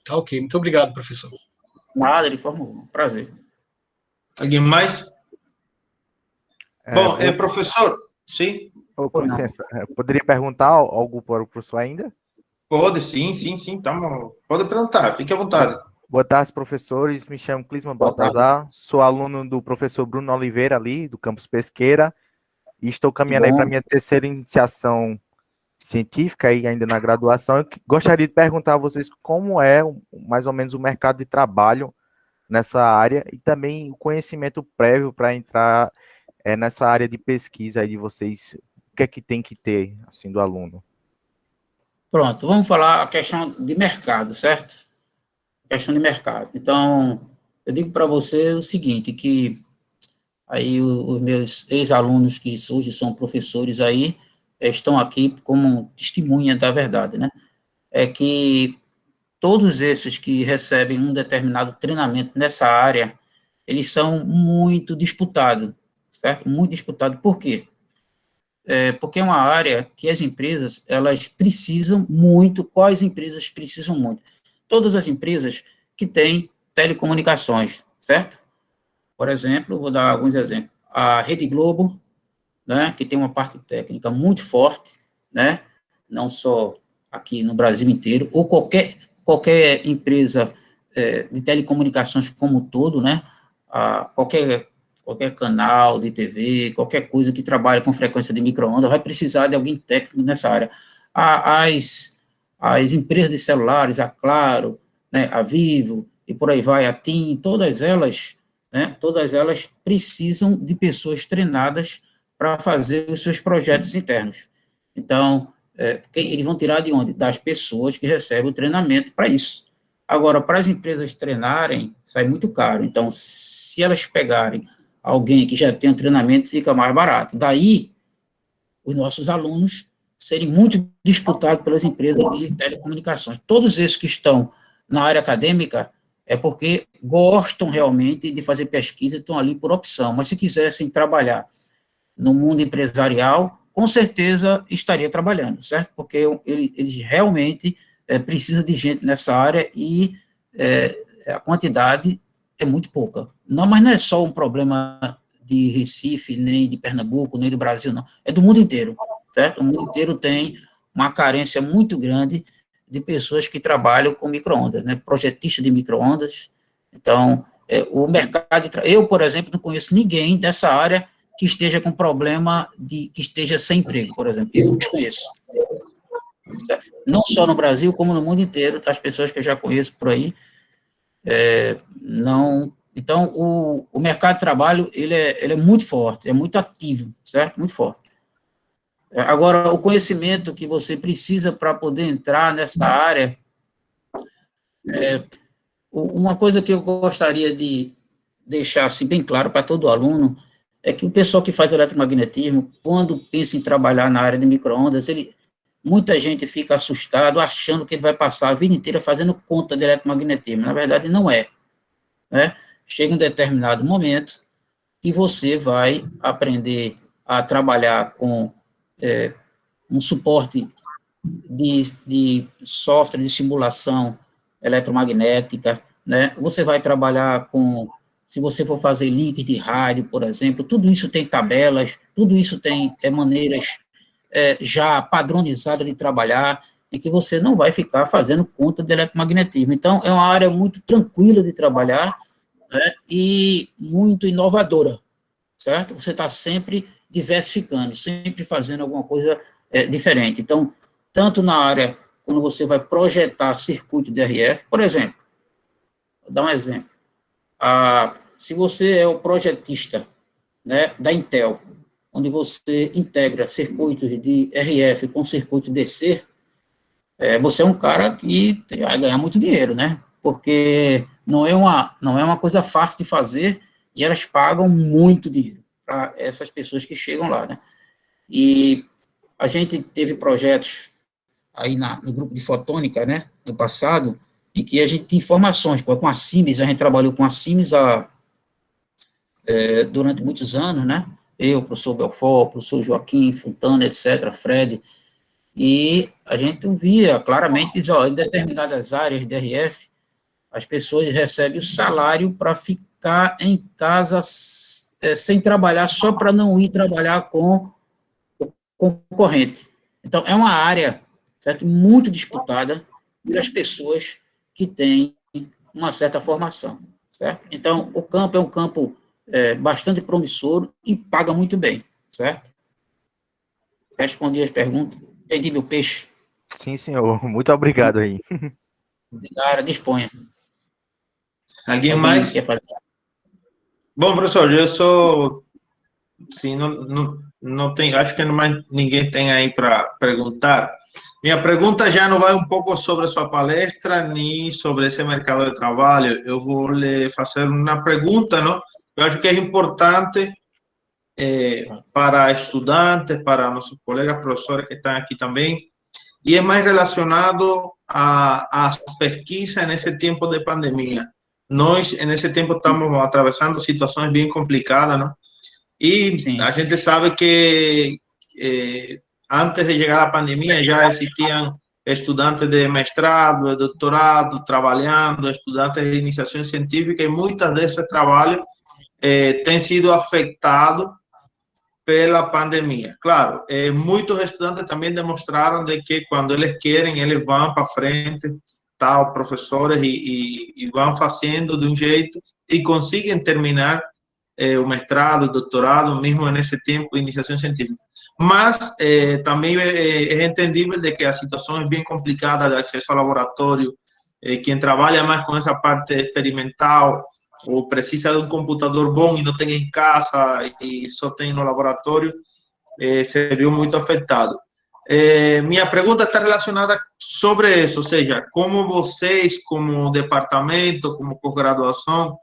Tá ok. Muito obrigado, professor. Nada, de forma alguma. Prazer. Alguém mais? Bom, professor, sim? Com licença, poderia perguntar algo para o professor ainda? Pode, sim. Pode perguntar, fique à vontade. Boa tarde, professores. Me chamo Clisman Baltazar, sou aluno do professor Bruno Oliveira, ali, do campus Pesqueira, e estou caminhando aí para a minha terceira iniciação científica, aí, ainda na graduação. Eu gostaria de perguntar a vocês como é, mais ou menos, o mercado de trabalho nessa área e também o conhecimento prévio para entrar nessa área de pesquisa aí de vocês, o que é que tem que ter, assim, do aluno? Pronto, vamos falar a questão de mercado, certo? Questão de mercado. Então, eu digo para você o seguinte, que aí os meus ex-alunos que hoje são professores aí, estão aqui como testemunha da verdade, né? É que todos esses que recebem um determinado treinamento nessa área, eles são muito disputados, certo? Muito disputados. Por quê? Porque é uma área que as empresas, elas precisam muito. Quais empresas precisam muito? Todas as empresas que têm telecomunicações, certo? Por exemplo, vou dar alguns exemplos. A Rede Globo, né, que tem uma parte técnica muito forte, né, não só aqui no Brasil inteiro, ou qualquer empresa de telecomunicações como um todo, né, qualquer canal de TV, qualquer coisa que trabalhe com frequência de micro-ondas, vai precisar de alguém técnico nessa área. As empresas de celulares, a Claro, né, a Vivo, e por aí vai, a TIM, todas elas precisam de pessoas treinadas para fazer os seus projetos internos. Então, eles vão tirar de onde? Das pessoas que recebem o treinamento para isso. Agora, para as empresas treinarem, sai muito caro. Então, se elas pegarem alguém que já tem um treinamento, fica mais barato. Daí, os nossos alunos serem muito disputados pelas empresas de telecomunicações. Todos esses que estão na área acadêmica é porque gostam realmente de fazer pesquisa e estão ali por opção. Mas se quisessem trabalhar no mundo empresarial, com certeza estaria trabalhando, certo? Porque eles realmente precisam de gente nessa área e a quantidade é muito pouca. Não, mas não é só um problema de Recife, nem de Pernambuco, nem do Brasil, não. É do mundo inteiro, certo? O mundo inteiro tem uma carência muito grande de pessoas que trabalham com micro-ondas, né? Projetistas de micro-ondas. Então, o mercado... Eu, por exemplo, não conheço ninguém dessa área que esteja com problema que esteja sem emprego, por exemplo. Eu desconheço. Certo? Não só no Brasil, como no mundo inteiro, as pessoas que eu já conheço por aí, não... Então, o mercado de trabalho, ele é muito forte, é muito ativo, certo? Muito forte. Agora, o conhecimento que você precisa para poder entrar nessa área, uma coisa que eu gostaria de deixar assim, bem claro para todo aluno, é que o pessoal que faz eletromagnetismo, quando pensa em trabalhar na área de micro-ondas, muita gente fica assustado, achando que ele vai passar a vida inteira fazendo conta de eletromagnetismo. Na verdade, não é. Né? Chega um determinado momento que você vai aprender a trabalhar com um suporte de software de simulação eletromagnética, né? Você vai trabalhar com, se você for fazer link de rádio, por exemplo, tudo isso tem tabelas, tudo isso tem maneiras já padronizadas de trabalhar, em que você não vai ficar fazendo conta de eletromagnetismo. Então, é uma área muito tranquila de trabalhar, né, e muito inovadora, certo? Você está sempre diversificando, sempre fazendo alguma coisa diferente. Então, tanto na área, quando você vai projetar circuito de RF, por exemplo, vou dar um exemplo, se você é o projetista, né, da Intel, onde você integra circuitos de RF com circuito DC, você é um cara que vai ganhar muito dinheiro, né? Porque não é uma coisa fácil de fazer e elas pagam muito dinheiro para essas pessoas que chegam lá, né? E a gente teve projetos aí no grupo de fotônica, né, no passado, em que a gente tinha informações com a Siemens, a gente trabalhou com a Siemens durante muitos anos, né? Eu, o professor Belfort, o professor Joaquim, Fontana, etc., Fred, e a gente via claramente, em determinadas áreas de RF, as pessoas recebem o salário para ficar em casa sem trabalhar, só para não ir trabalhar com o concorrente. Então, é uma área, certo, muito disputada pelas pessoas que têm uma certa formação, certo? Então, o campo é um campo bastante promissor e paga muito bem, certo? Respondi as perguntas. Entendi meu peixe. Sim, senhor. Muito obrigado aí. Obrigado, disponha. Alguém mais? Quer fazer? Bom, professor, eu sou... Sim, não tem... Acho que não mais ninguém tem aí para perguntar. Minha pergunta já não vai um pouco sobre a sua palestra, nem sobre esse mercado de trabalho. Eu vou lhe fazer uma pergunta, não? Eu acho que é importante para estudantes, para nossos colegas professores que estão aqui também, e é mais relacionado a pesquisa nesse tempo de pandemia. Nós, nesse tempo, estamos atravessando situações bem complicadas, não? E Sim. a gente sabe que antes de chegar a pandemia já existiam estudantes de mestrado, de doutorado, trabalhando, estudantes de iniciação científica, e muitos desses trabalhos têm sido afetados pela pandemia. Claro, muitos estudantes também demonstraram de que quando eles querem, eles vão para frente, tal, professores, e vão fazendo de um jeito e conseguem terminar o mestrado, o doutorado, mesmo nesse tempo de iniciação científica. Mas também é entendível de que a situação é bem complicada de acesso ao laboratório. Quem trabalha mais com essa parte experimental ou precisa de um computador bom e não tem em casa e só tem no laboratório, se viu muito afetado. Minha pergunta está relacionada sobre isso, ou seja, como vocês, como departamento, como pós-graduação,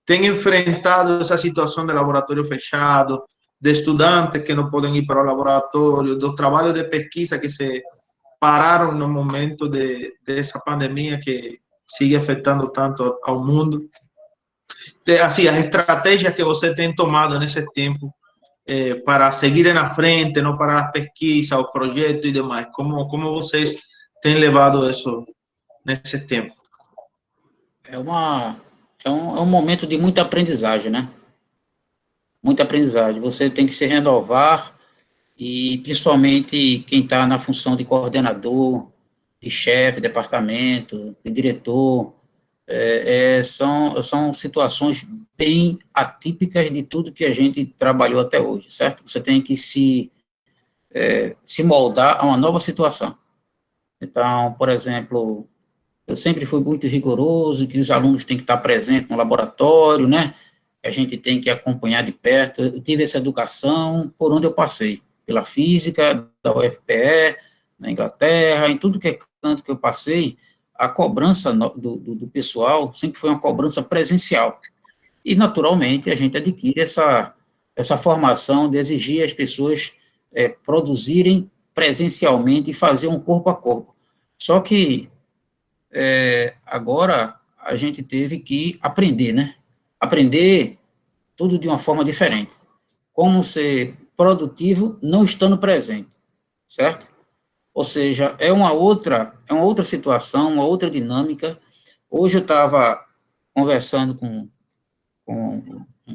têm enfrentado essa situação de laboratório fechado, de estudantes que não podem ir para o laboratório, dos trabalhos de pesquisa que se pararam no momento dessa pandemia que sigue afetando tanto ao mundo. Assim, as estratégias que você tem tomado nesse tempo para seguir na frente, não para as pesquisas, os projetos e demais. Como vocês têm levado isso nesse tempo? É um momento de muita aprendizagem, né? Muita aprendizagem. Você tem que se renovar, e principalmente quem está na função de coordenador, de chefe, de departamento, de diretor, são situações bem atípicas de tudo que a gente trabalhou até hoje, certo? Você tem que se moldar a uma nova situação. Então, por exemplo, eu sempre fui muito rigoroso, que os alunos têm que estar presentes no laboratório, né? A gente tem que acompanhar de perto. Eu tive essa educação por onde eu passei, pela física, da UFPE, na Inglaterra, em tudo que é canto que eu passei, a cobrança do pessoal sempre foi uma cobrança presencial. E, naturalmente, a gente adquire essa formação de exigir as pessoas produzirem presencialmente e fazer um corpo a corpo. Só que agora a gente teve que aprender, né? Aprender tudo de uma forma diferente. Como ser produtivo não estando presente, certo? Ou seja, é uma outra situação, uma outra dinâmica. Hoje eu estava conversando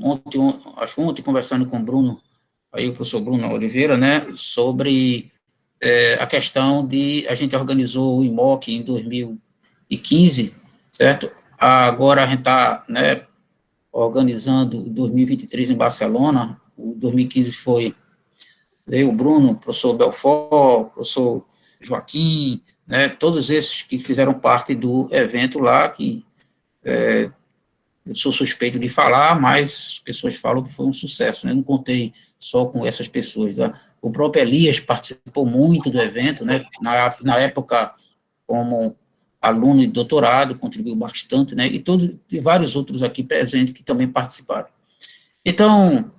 ontem conversando com o Bruno, aí o professor Bruno Oliveira, né, sobre a questão de, a gente organizou o IMOC em 2015, certo? Agora a gente está, né, organizando 2023 em Barcelona. O 2015 foi o Bruno, o professor Belfort, o professor Joaquim, né, todos esses que fizeram parte do evento lá, que eu sou suspeito de falar, mas as pessoas falam que foi um sucesso, né? Não contei só com essas pessoas, tá? O próprio Elias participou muito do evento, né? Na época, como aluno de doutorado, contribuiu bastante, né? E vários outros aqui presentes que também participaram. Então,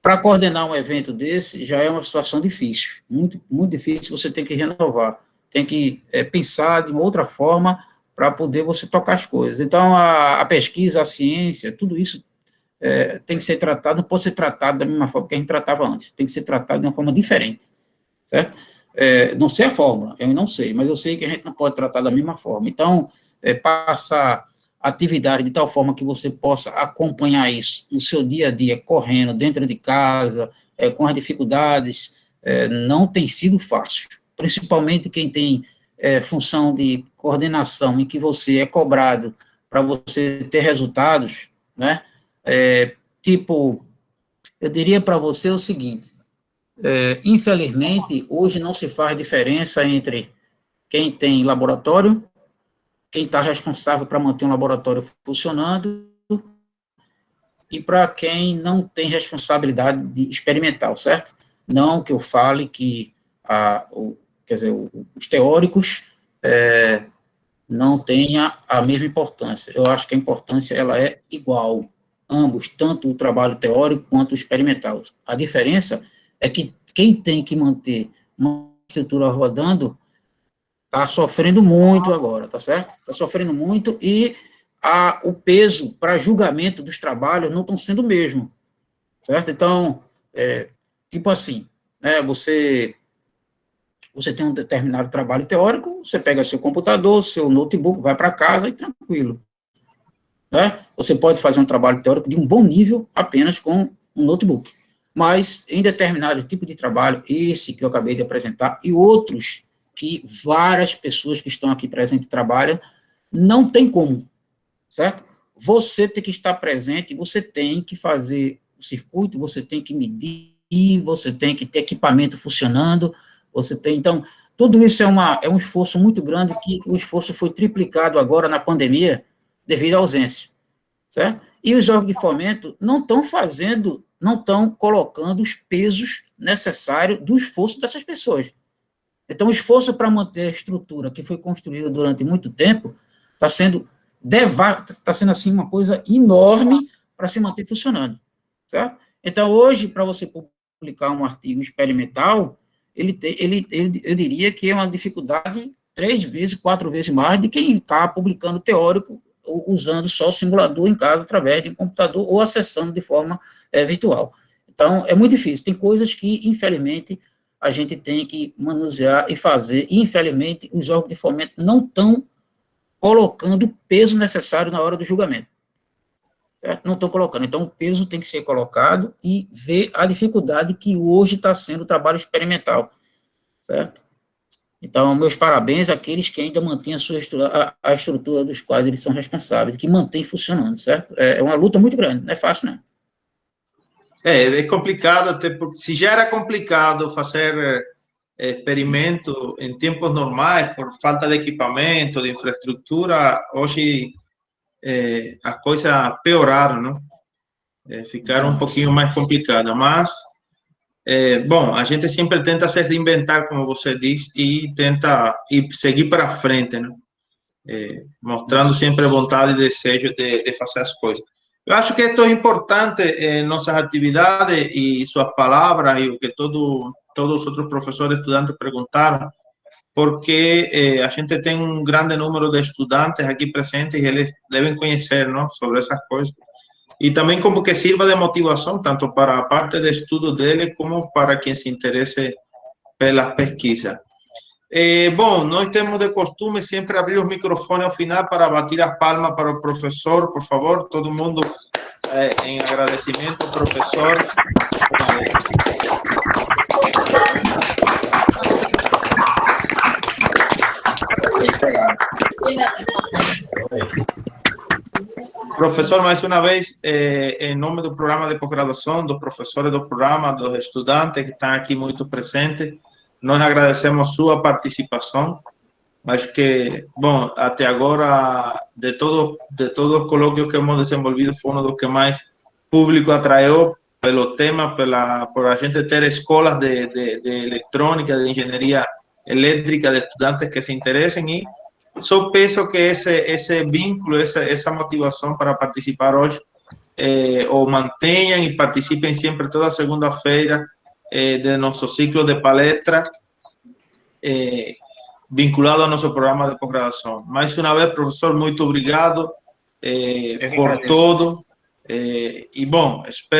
para coordenar um evento desse, já é uma situação difícil, muito, muito difícil. Você tem que renovar, tem que pensar de uma outra forma para poder você tocar as coisas. Então, a pesquisa, a ciência, tudo isso tem que ser tratado, não pode ser tratado da mesma forma que a gente tratava antes, tem que ser tratado de uma forma diferente, certo? Não sei a fórmula, eu não sei, mas eu sei que a gente não pode tratar da mesma forma. Então, passar atividade de tal forma que você possa acompanhar isso no seu dia a dia, correndo, dentro de casa, com as dificuldades, não tem sido fácil, principalmente quem tem função de coordenação, em que você é cobrado para você ter resultados, né? Eu diria para você o seguinte, infelizmente, hoje não se faz diferença entre quem tem laboratório quem está responsável para manter um laboratório funcionando e para quem não tem responsabilidade experimental, certo? Não que eu fale que os teóricos não tenha a mesma importância. Eu acho que a importância ela é igual, ambos, tanto o trabalho teórico quanto o experimental. A diferença é que quem tem que manter uma estrutura rodando está sofrendo muito agora, tá certo? Está sofrendo muito e o peso para julgamento dos trabalhos não estão sendo o mesmo, certo? Então, tipo assim, você tem um determinado trabalho teórico, você pega seu computador, seu notebook, vai para casa e tranquilo. Né? Você pode fazer um trabalho teórico de um bom nível apenas com um notebook. Mas, em determinado tipo de trabalho, esse que eu acabei de apresentar, e outros que várias pessoas que estão aqui presentes trabalham, não tem como, certo? Você tem que estar presente, você tem que fazer o circuito, você tem que medir, você tem que ter equipamento funcionando, você tem, então, tudo isso é um esforço muito grande, que o esforço foi triplicado agora na pandemia, devido à ausência, certo? E os órgãos de fomento não estão colocando os pesos necessários do esforço dessas pessoas. Então, o esforço para manter a estrutura que foi construída durante muito tempo está sendo assim, uma coisa enorme para se manter funcionando, certo? Então, hoje, para você publicar um artigo experimental, eu diria que é uma dificuldade 3 vezes, 4 vezes mais de quem está publicando teórico, usando só o simulador em casa, através de um computador, ou acessando de forma virtual. Então, é muito difícil. Tem coisas que, infelizmente, a gente tem que manusear e fazer, e, infelizmente, os órgãos de fomento não estão colocando o peso necessário na hora do julgamento. Certo? Não estão colocando. Então, o peso tem que ser colocado e ver a dificuldade que hoje está sendo o trabalho experimental. Certo? Então, meus parabéns àqueles que ainda mantêm a estrutura dos quais eles são responsáveis, que mantém funcionando, certo? É uma luta muito grande, não é fácil, não. É complicado, até porque se já era complicado fazer experimento em tempos normais, por falta de equipamento, de infraestrutura, hoje as coisas pioraram, não? Ficaram um pouquinho mais complicadas, mas, bom, a gente sempre tenta se reinventar, como você diz, e tenta seguir para frente, né? Mostrando sempre vontade e desejo de fazer as coisas. Eu acho que esto é importante em nossas atividades e suas palavras e o que todos os outros professores e estudantes perguntaram, porque a gente tem um grande número de estudantes aqui presentes e eles devem conhecer, não, sobre essas coisas. E também como que sirva de motivação, tanto para a parte de estudo dele, como para quem se interesse pelas pesquisas. Bom, nós temos de costume sempre abrir os microfones ao final para bater as palmas para o professor, por favor, todo mundo em agradecimento ao professor. Professor, mais uma vez, em nome do programa de pós-graduação, dos professores do programa, dos estudantes que estão aqui muito presentes, nós agradecemos sua participação. Acho que, bom, até agora, de todos os colóquios que hemos desenvolvido, foi um dos que mais público atraiu pelo tema, por a gente ter escolas de eletrônica, de engenharia elétrica, de estudantes que se interessem, e só penso que esse vínculo, essa motivação para participar hoje, o mantenham e participem sempre toda segunda-feira de nosso ciclo de palestra vinculado ao nosso programa de pós-graduação. Mais uma vez, professor, muito obrigado por tudo. E, bom, espero